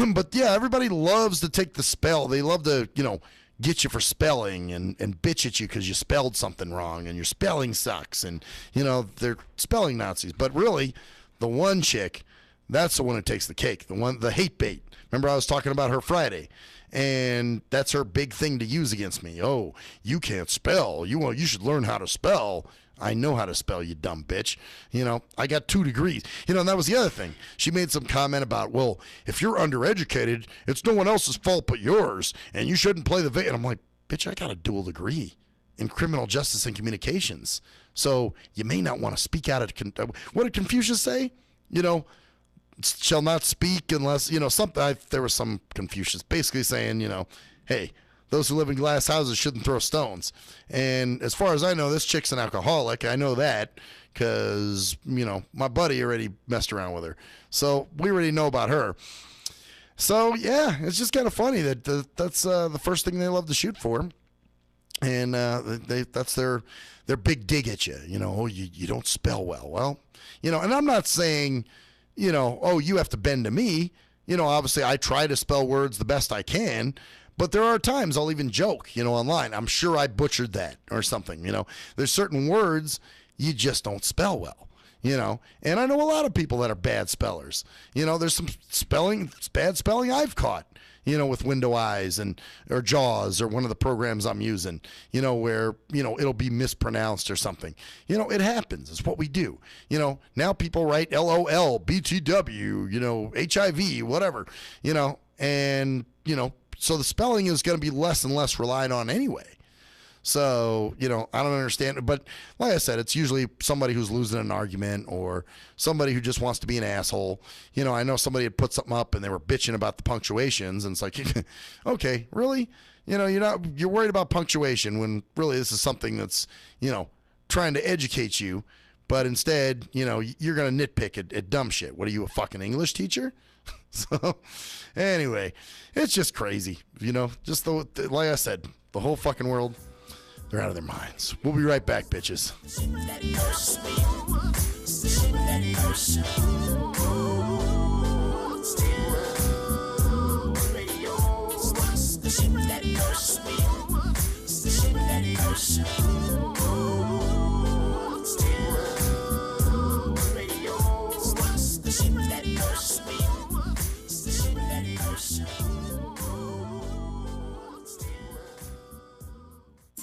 But yeah, everybody loves to take the spell. They love to, get you for spelling and bitch at you because you spelled something wrong and your spelling sucks. And, they're spelling Nazis. But really, the one chick, that's the one who takes the cake. The hate bait. Remember I was talking about her Friday, and that's her big thing to use against me. Oh, you can't spell. You should learn how to spell. I know how to spell, you dumb bitch. I got 2 degrees. And that was the other thing. She made some comment about, well, if you're undereducated, it's no one else's fault but yours, and you shouldn't play the victim. And I'm like, bitch, I got a dual degree in criminal justice and communications. So you may not want to speak out at, what did Confucius say? Shall not speak unless, something. There was some Confucius basically saying, hey, those who live in glass houses shouldn't throw stones. And as far as I know, this chick's an alcoholic. I know that because, my buddy already messed around with her. So we already know about her. So, yeah, it's just kind of funny that that's the first thing they love to shoot for. And that's their big dig at you. Oh, you don't spell well. Well, and I'm not saying, oh, you have to bend to me. Obviously I try to spell words the best I can. But there are times I'll even joke, online. I'm sure I butchered that or something, There's certain words you just don't spell well, You know, and I know a lot of people that are bad spellers. You know, there's some bad spelling I've caught, you know, with Window Eyes or Jaws or one of the programs I'm using, you know, where, you know, it'll be mispronounced or something. You know, it happens. It's what we do. You know, now people write LOL, BTW, you know, HIV, whatever, you know, and, you know, so the spelling is going to be less and less relied on anyway. So, you know, I don't understand it. But like I said, it's usually somebody who's losing an argument or somebody who just wants to be an asshole. You know, I know somebody had put something up and they were bitching about the punctuations. And it's like, okay, really? You know, you're worried about punctuation when really this is something that's, you know, trying to educate you. But instead, you know, you're going to nitpick at dumb shit. What are you, a fucking English teacher? So anyway, it's just crazy. You know, just like I said, the whole fucking world. They're out of their minds. We'll be right back, bitches.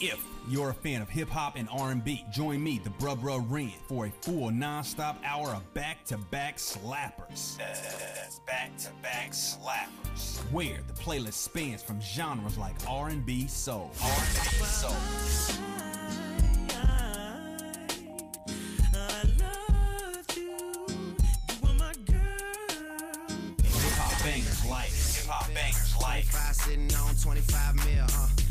If you're a fan of hip-hop and R&B, join me, the Bruh Ren, for a full non-stop hour of back-to-back slappers. Back-to-back slappers. Where the playlist spans from genres like R&B, soul. R&B, soul. Hip-hop bangers like 25 sitting on 25 mil,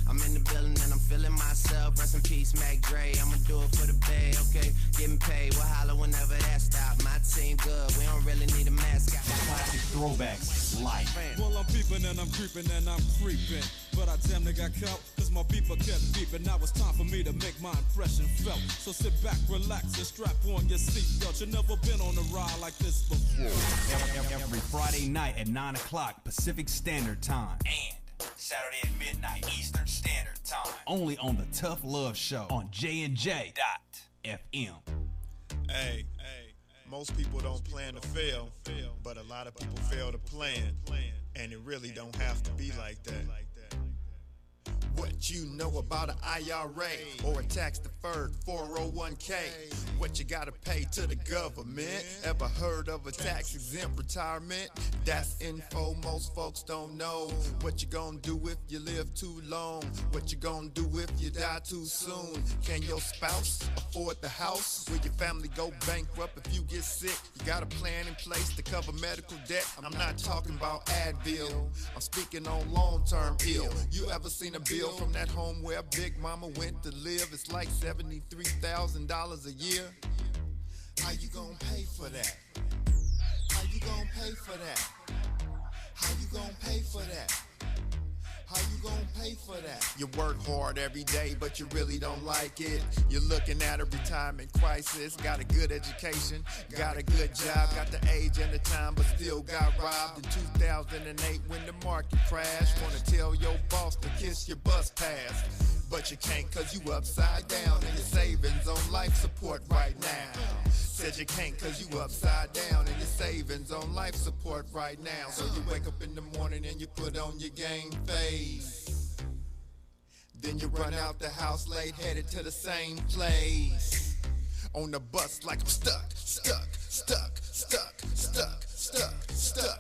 I'm in the building and I'm feeling myself. Rest in peace, Mac Dre. I'ma do it for the pay, okay? Getting paid, we'll holler whenever that stop. My team good, we don't really need a mascot. Classic throwbacks like. Well, I'm peeping and I'm creeping and I'm creeping. But I damn near got caught, cause my beeper kept beeping. Now it's time for me to make my impression felt. So sit back, relax, and strap on your seatbelt. You've never been on a ride like this before. Every Friday night at 9 o'clock Pacific Standard Time. And Saturday at midnight Eastern Standard Time. Only on the Tough Love Show on JNJ.FM. Hey, most people don't plan to fail, but a lot of people fail to plan, and it really don't have to be like that. What you know about an IRA or a tax-deferred 401k? What you gotta pay to the government? Ever heard of a tax-exempt retirement? That's info most folks don't know. What you gonna do if you live too long? What you gonna do if you die too soon? Can your spouse afford the house? Will your family go bankrupt if you get sick? You got a plan in place to cover medical debt? I'm not talking about Advil, I'm speaking on long-term ill. You ever seen a bill from that home where Big Mama went to live? It's like $73,000 a year. How you gonna pay for that? How you gonna pay for that? How you gonna pay for that? How you gonna pay for that? You work hard every day, but you really don't like it. You're looking at a retirement crisis. Got a good education, got a good job, got the age and the time, but still got robbed in 2008 when the market crashed. Wanna tell your boss to kiss your bus pass, but you can't cause you upside down and your savings on life support right now. Said you can't cause you upside down and your savings on life support right now. So you wake up in the morning and you put on your game face. Then you run out the house late, headed to the same place. On the bus like I'm stuck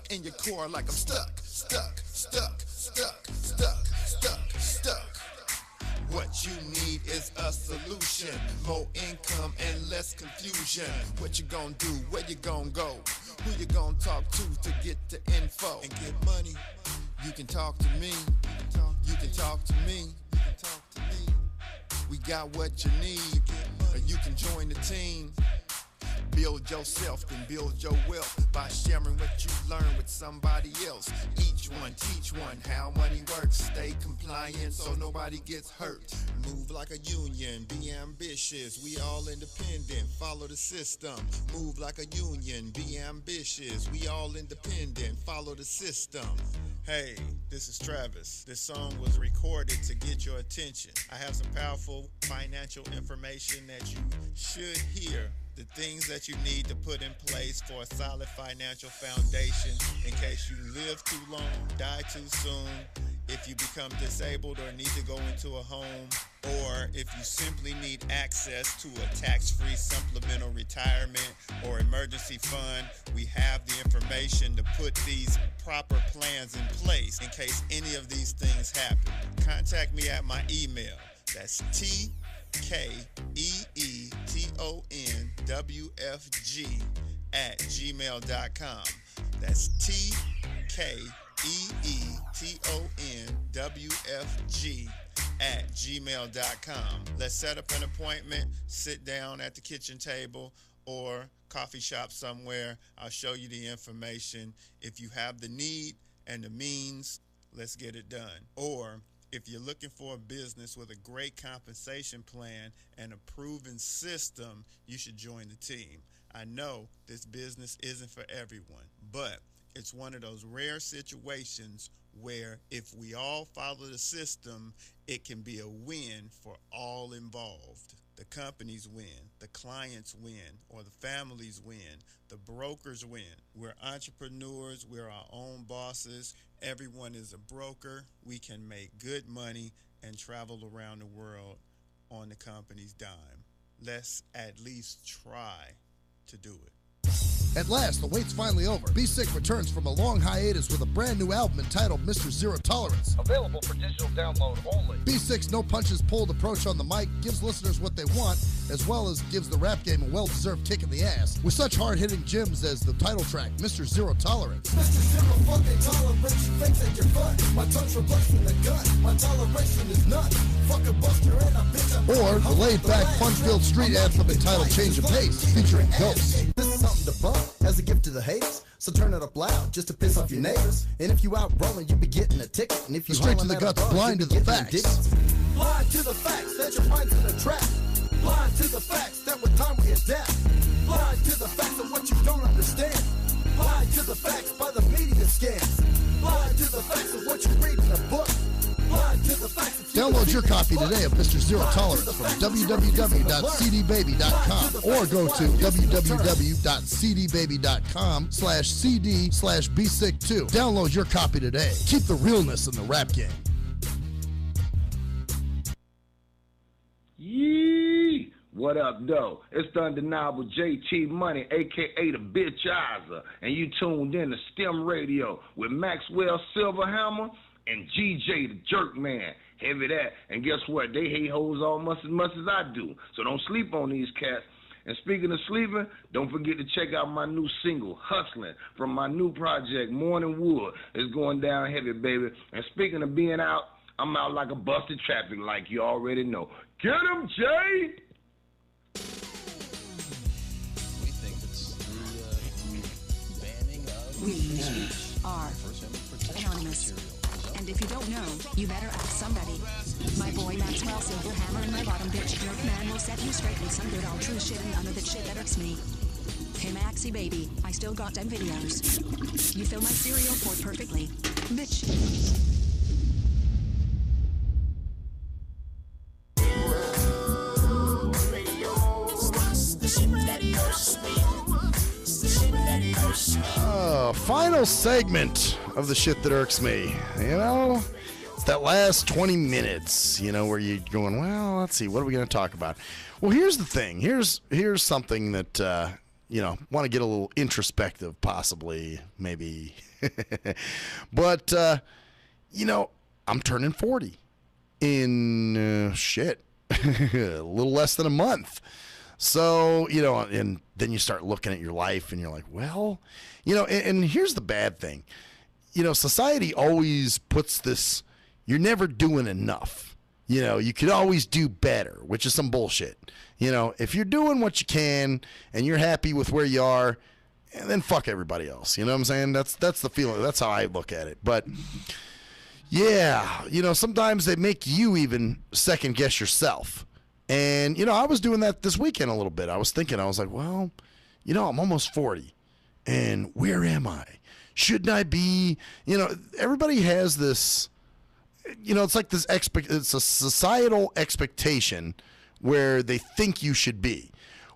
in your core like I'm stuck. What you need is a solution, more income and less confusion. What you gonna do, where you gonna go, who you gonna talk to get the info and get money? You can talk to me, you can talk to me. We got what you need, or you can join the team. Build yourself, then build your wealth by sharing what you learn with somebody else. Each one, teach one how money works. Stay compliant so nobody gets hurt. Move like a union, be ambitious. We all independent, follow the system. Move like a union, be ambitious. We all independent, follow the system. Hey, this is Travis. This song was recorded to get your attention. I have some powerful financial information that you should hear the things that you need to put in place for a solid financial foundation in case you live too long, die too soon, if you become disabled or need to go into a home, or if you simply need access to a tax-free supplemental retirement or emergency fund, we have the information to put these proper plans in place in case any of these things happen. Contact me at my email. That's tkeetonwfg@gmail.com. That's tkeetonwfg@gmail.com. Let's set up an appointment, sit down at the kitchen table or coffee shop somewhere. I'll show you the information. If you have the need and the means, let's get it done. Or if you're looking for a business with a great compensation plan and a proven system, you should join the team. I know this business isn't for everyone, but it's one of those rare situations where if we all follow the system, it can be a win for all involved. The companies win, the clients win, or the families win, the brokers win. We're entrepreneurs, we're our own bosses. Everyone is a broker. We can make good money and travel around the world on the company's dime. Let's at least try to do it. At last, the wait's finally over. Be Sick returns from a long hiatus with a brand new album entitled Mr. Zero Tolerance. Available for digital download only. Be Sick's no punches pulled approach on the mic gives listeners what they want, as well as gives the rap game a well-deserved kick in the ass, with such hard-hitting gems as the title track, Mr. Zero Tolerance. Mr. Zero fucking tolerance, you think that you're fun. My tongue's replacing the gun. My toleration is none. Fuck a buster and a bitch. Or the laid-back, fun-filled street anthem entitled Change of Pace, featuring Ghosts. This is something to bump as a gift to the haters. So turn it up loud just to piss off your neighbors. And if you out rolling, you be getting a ticket. And if you straight to the guts, blind to the facts. Blind to the facts that your mind's in a trap. Blind to the facts that with time we adapt. Blind to the facts of what you don't understand. Blind to the facts by the media scams. Blind to the facts of what you read in a book. Blind to the facts of Download your copy today of Mr. Zero Tolerance from www.cdbaby.com or go to www.cdbaby.com/cd/bsick2. Download your copy today. Keep the realness in the rap game. Yee! What up, though? It's the undeniable JT Money, a.k.a. the Bitchizer, and you tuned in to STIM Radio with Maxwell Silverhammer and GJ the Jerk Man. Heavy that. And guess what? They hate hoes almost as much as I do. So don't sleep on these cats. And speaking of sleeping, don't forget to check out my new single, Hustling, from my new project, Morning Wood. It's going down heavy, baby. And speaking of being out, I'm out like a busted traffic light, you already know. Get him, Jay! We think it's the banning of We are anonymous. And if you don't know, you better ask somebody. My boy Maxwell Silverhammer and my bottom bitch Jerk Man will set you straight with some good old true shit and none of that shit that irks me. Hey Maxie baby, I still got them videos. You fill my cereal port perfectly. Bitch. Final segment of the shit that irks me. You know, it's that last 20 minutes, you know, where you're going, well, let's see, what are we going to talk about? Well, here's the thing. Here's something that, you know, want to get a little introspective, possibly, maybe. But, you know, I'm turning 40 in, a little less than a month. So, you know, and then you start looking at your life and you're like, well, you know, and here's the bad thing. You know, society always puts this, you're never doing enough. You know, you could always do better, which is some bullshit. You know, if you're doing what you can and you're happy with where you are, then fuck everybody else. You know what I'm saying? That's the feeling. That's how I look at it. But yeah, you know, sometimes they make you even second guess yourself. And, you know, I was doing that this weekend a little bit. I was thinking, I was like, well, you know, I'm almost 40. And where am I? Shouldn't I be? You know, everybody has this, you know, it's like this, it's a societal expectation where they think you should be.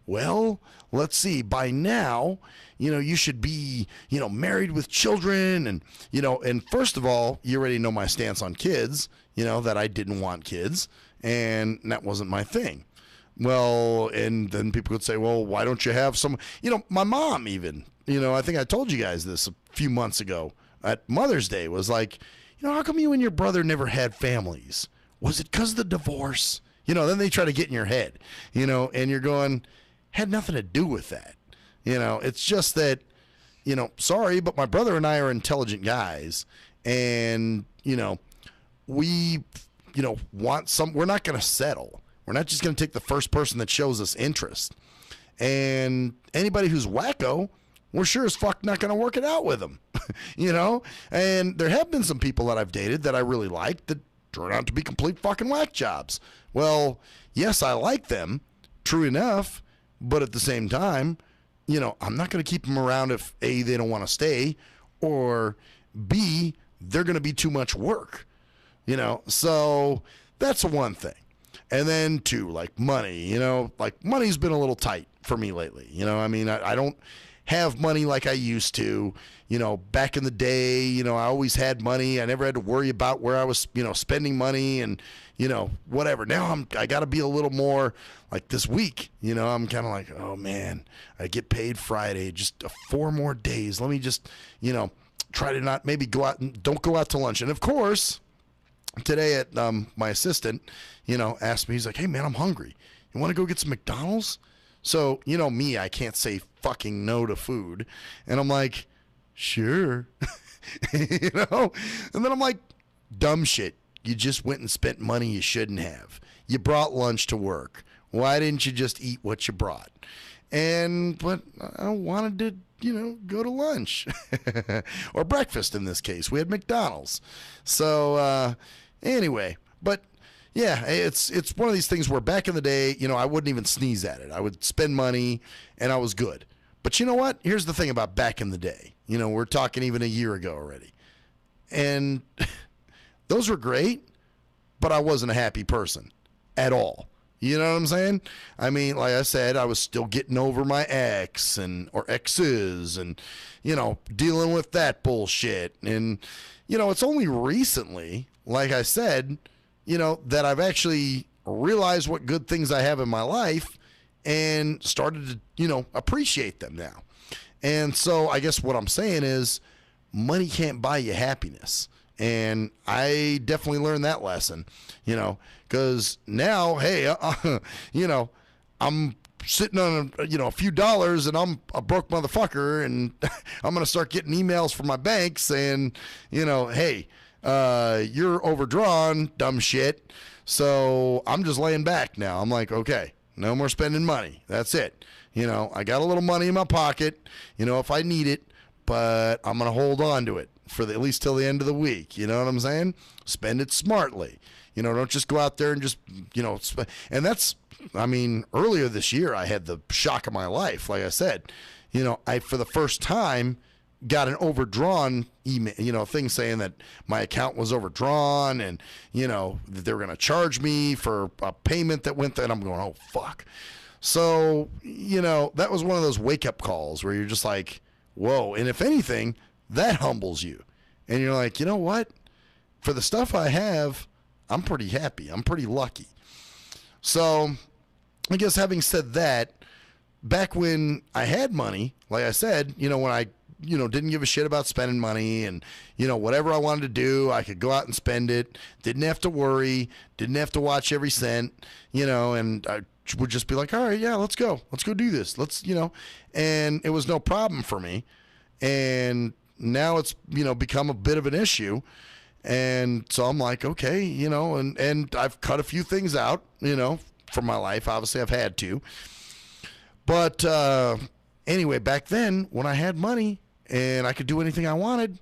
well, let's see, by now, you should be, married with children. And, and first of all, you already know my stance on kids, that I didn't want kids. And that wasn't my thing. Well, and then people would say, well, why don't you have some, my mom even, I think I told you guys this a few months ago at Mother's Day was like, how come you and your brother never had families? Was it because of the divorce? Then they try to get in your head, and you're going, had nothing to do with that. It's just that, sorry, but my brother and I are intelligent guys, and, we, want some, we're not going to settle. We're not just going to take the first person that shows us interest. And anybody who's wacko, we're sure as fuck not going to work it out with them, And there have been some people that I've dated that I really liked that turn out to be complete fucking whack jobs. Well, yes, I like them, true enough, but at the same time, I'm not going to keep them around if A, they don't want to stay, or B, they're going to be too much work, so that's one thing. And then two, like money, like money's been a little tight for me lately. I don't have money like I used to. Back in the day, I always had money. I never had to worry about where I was, spending money and, whatever. Now I got to be a little more like this week, I'm kind of like, oh man, I get paid Friday, just 4 more days. Let me just, try to not maybe go out and don't go out to lunch. And of course, today at my assistant, asked me, he's like, hey man, I'm hungry. You want to go get some McDonald's? So, me, I can't say fucking no to food. And I'm like, sure. And then I'm like, dumb shit. You just went and spent money you shouldn't have. You brought lunch to work. Why didn't you just eat what you brought? But I wanted to, go to lunch or breakfast in this case. We had McDonald's. So, anyway, but yeah, it's one of these things where back in the day, I wouldn't even sneeze at it. I would spend money and I was good. But you know what? Here's the thing about back in the day. We're talking even a year ago already. And those were great, but I wasn't a happy person at all. You know what I'm saying? I mean, like I said, I was still getting over my ex or exes and, dealing with that bullshit. And, it's only recently, like I said, that I've actually realized what good things I have in my life and started to, appreciate them now. And so I guess what I'm saying is money can't buy you happiness. And I definitely learned that lesson, because now, hey, I'm sitting on, a few dollars and I'm a broke motherfucker and I'm going to start getting emails from my bank saying, hey, you're overdrawn, dumb shit. So I'm just laying back now. I'm like, okay, no more spending money. That's it. I got a little money in my pocket, if I need it, but I'm going to hold on to it for at least till the end of the week. You know what I'm saying? Spend it smartly. Don't just go out there and just, and that's, earlier this year I had the shock of my life. Like I said, I, for the first time, got an overdrawn email, thing saying that my account was overdrawn and, that they were going to charge me for a payment that went there. And I'm going, oh, fuck. So, that was one of those wake up calls where you're just like, whoa. And if anything, that humbles you. And you're like, you know what? For the stuff I have, I'm pretty happy. I'm pretty lucky. So I guess having said that, back when I had money, like I said, when I, didn't give a shit about spending money and, whatever I wanted to do, I could go out and spend it. Didn't have to worry. Didn't have to watch every cent, and I would just be like, all right, yeah, let's go do this. And it was no problem for me. And now it's, become a bit of an issue. And so I'm like, okay, and I've cut a few things out, from my life. Obviously I've had to, but, anyway, back then when I had money and I could do anything I wanted,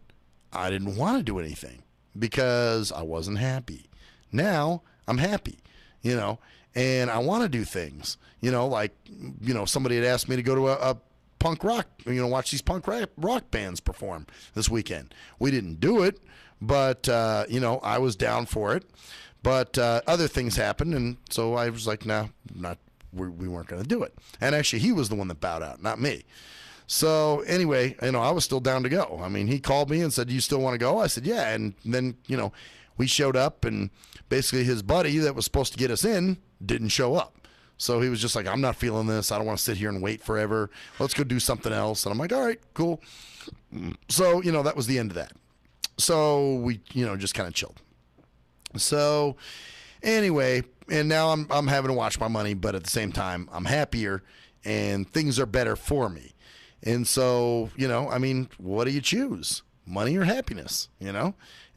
I didn't want to do anything because I wasn't happy. Now I'm happy, and I want to do things, like, somebody had asked me to go to a punk rock, watch these punk rock bands perform this weekend. We didn't do it, but, I was down for it. But other things happened, and so I was like, nah, I'm not we weren't going to do it. And actually, he was the one that bowed out, not me. So anyway, I was still down to go. I mean, he called me and said, "Do you still want to go?" I said, "Yeah." And then, we showed up, and basically his buddy that was supposed to get us in didn't show up. So he was just like, "I'm not feeling this. I don't want to sit here and wait forever. Let's go do something else." And I'm like, "All right, cool." So, that was the end of that. So we, just kind of chilled. So anyway, and now I'm having to watch my money, but at the same time, I'm happier and things are better for me. And so, what do you choose? Money or happiness,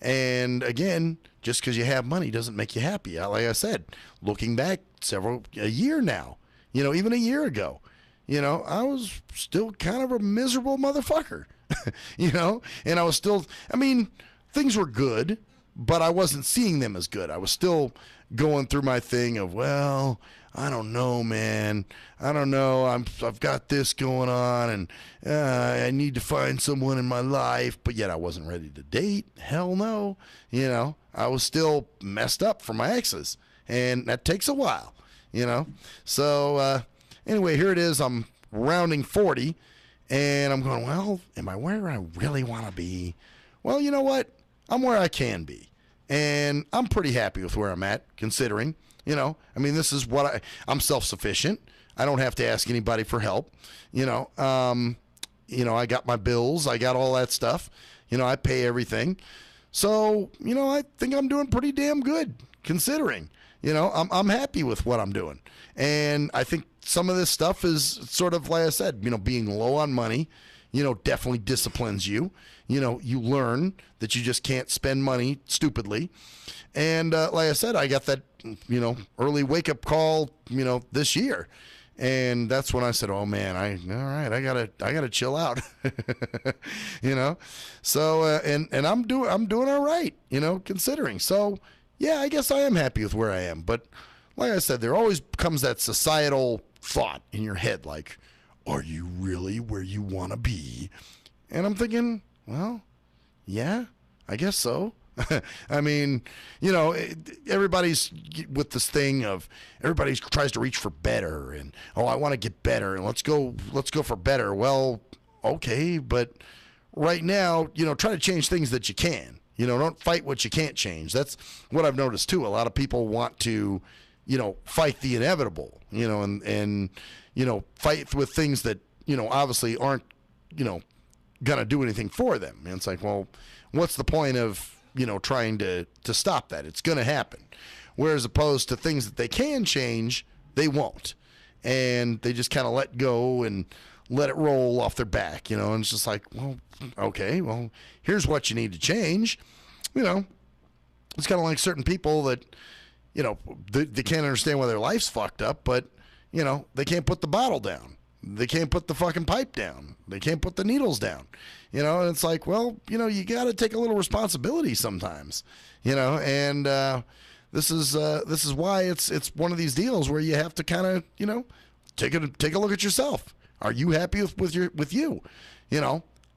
And again, just because you have money doesn't make you happy. Like I said, looking back a year now, even a year ago, I was still kind of a miserable motherfucker, and I was still, things were good, but I wasn't seeing them as good. I was still going through my thing of, well, I don't know, man. I don't know. I've got this going on, and I need to find someone in my life, but yet I wasn't ready to date. Hell no. I was still messed up from my exes, and that takes a while, So anyway, here it is. I'm rounding 40, and I'm going, well, am I where I really want to be? Well, you know what? I'm where I can be, and I'm pretty happy with where I'm at, considering. This is what I'm self-sufficient. I don't have to ask anybody for help. I got my bills. I got all that stuff. I pay everything. So, I think I'm doing pretty damn good considering. I'm happy with what I'm doing. And I think some of this stuff is sort of, like I said, being low on money, definitely disciplines you. You learn that you just can't spend money stupidly. And like I said, I got that, early wake-up call, this year. And that's when I said, oh, man, all right, I gotta chill out, So, and I'm doing all right, considering. So, yeah, I guess I am happy with where I am. But like I said, there always comes that societal thought in your head, like, are you really where you want to be? And I'm thinking, well, yeah, I guess so. Everybody's with this thing of everybody tries to reach for better and, oh, I want to get better and let's go for better. Well, okay, but right now, try to change things that you can. Don't fight what you can't change. That's what I've noticed too. A lot of people want to, fight the inevitable, and fight with things that, obviously aren't, gonna do anything for them. And it's like, well, what's the point of trying to stop that? It's going to happen. Whereas opposed to things that they can change, they won't. And they just kind of let go and let it roll off their back, and it's just like, well, okay, well, here's what you need to change. It's kind of like certain people that, they can't understand why their life's fucked up, but, they can't put the bottle down. They can't put the fucking pipe down. They can't put the needles down. And it's like, well, you got to take a little responsibility sometimes, and this is why it's one of these deals where you have to kind of, take a look at yourself. Are you happy with you?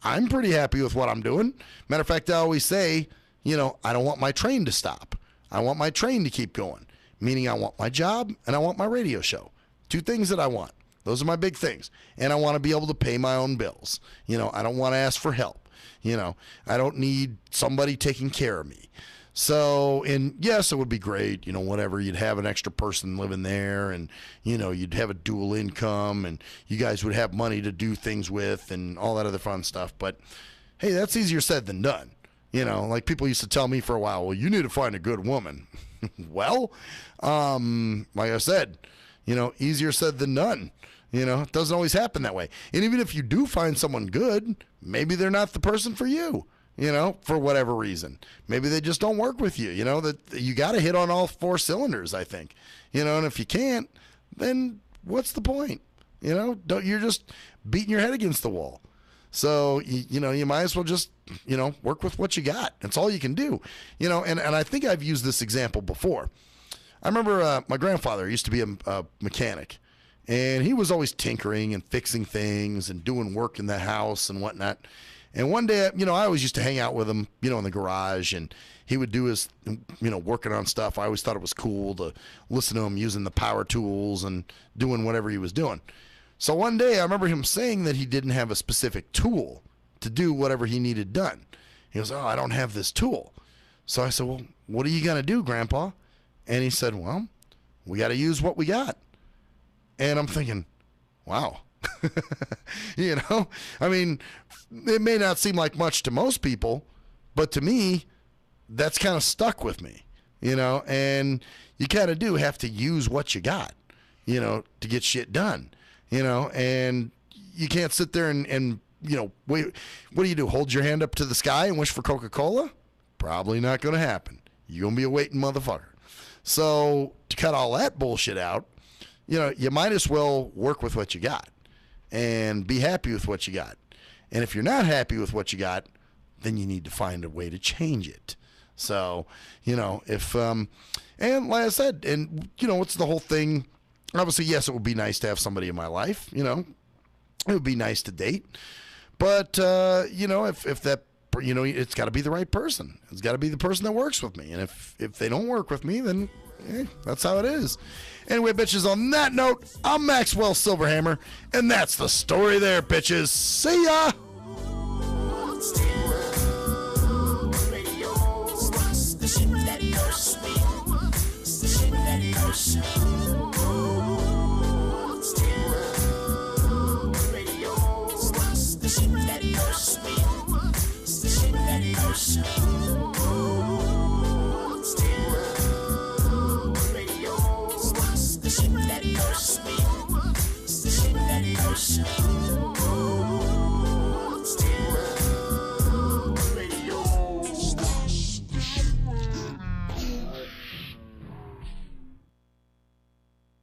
I'm pretty happy with what I'm doing. Matter of fact, I always say, I don't want my train to stop. I want my train to keep going, meaning I want my job and I want my radio show. Two things that I want. Those are my big things. And I want to be able to pay my own bills. I don't want to ask for help. I don't need somebody taking care of me. So, and yes, it would be great, whatever. You'd have an extra person living there and, you'd have a dual income and you guys would have money to do things with and all that other fun stuff. But, hey, that's easier said than done. Like people used to tell me for a while, well, you need to find a good woman. Well, like I said, easier said than done. It doesn't always happen that way. And even if you do find someone good, maybe they're not the person for you, for whatever reason. Maybe they just don't work with you, that you got to hit on all four cylinders, I think. And if you can't, then what's the point? You're just beating your head against the wall. So, you might as well just, work with what you got. That's all you can do. And I think I've used this example before. I remember my grandfather used to be a mechanic. And he was always tinkering and fixing things and doing work in the house and whatnot. And one day, I always used to hang out with him, in the garage, and he would do his, working on stuff. I always thought it was cool to listen to him using the power tools and doing whatever he was doing. So one day I remember him saying that he didn't have a specific tool to do whatever he needed done. He goes, "Oh, I don't have this tool." So I said, "Well, what are you going to do, Grandpa?" And he said, "Well, we got to use what we got." And I'm thinking, wow. I mean, it may not seem like much to most people, but to me, that's kind of stuck with me, and you kind of do have to use what you got, to get shit done, and you can't sit there and wait. What do? Hold your hand up to the sky and wish for Coca-Cola? Probably not going to happen. You're going to be a waiting motherfucker. So to cut all that bullshit out, you might as well work with what you got and be happy with what you got. And if you're not happy with what you got, then you need to find a way to change it. So, if, and like I said, and, what's the whole thing? Obviously, yes, it would be nice to have somebody in my life, it would be nice to date. But, if that, it's got to be the right person. It's got to be the person that works with me. And if they don't work with me, then that's how it is. Anyway, bitches, on that note, I'm Maxwell Silverhammer, and that's the story there, bitches. See ya! The shit that hurts me. The shit that hurts me.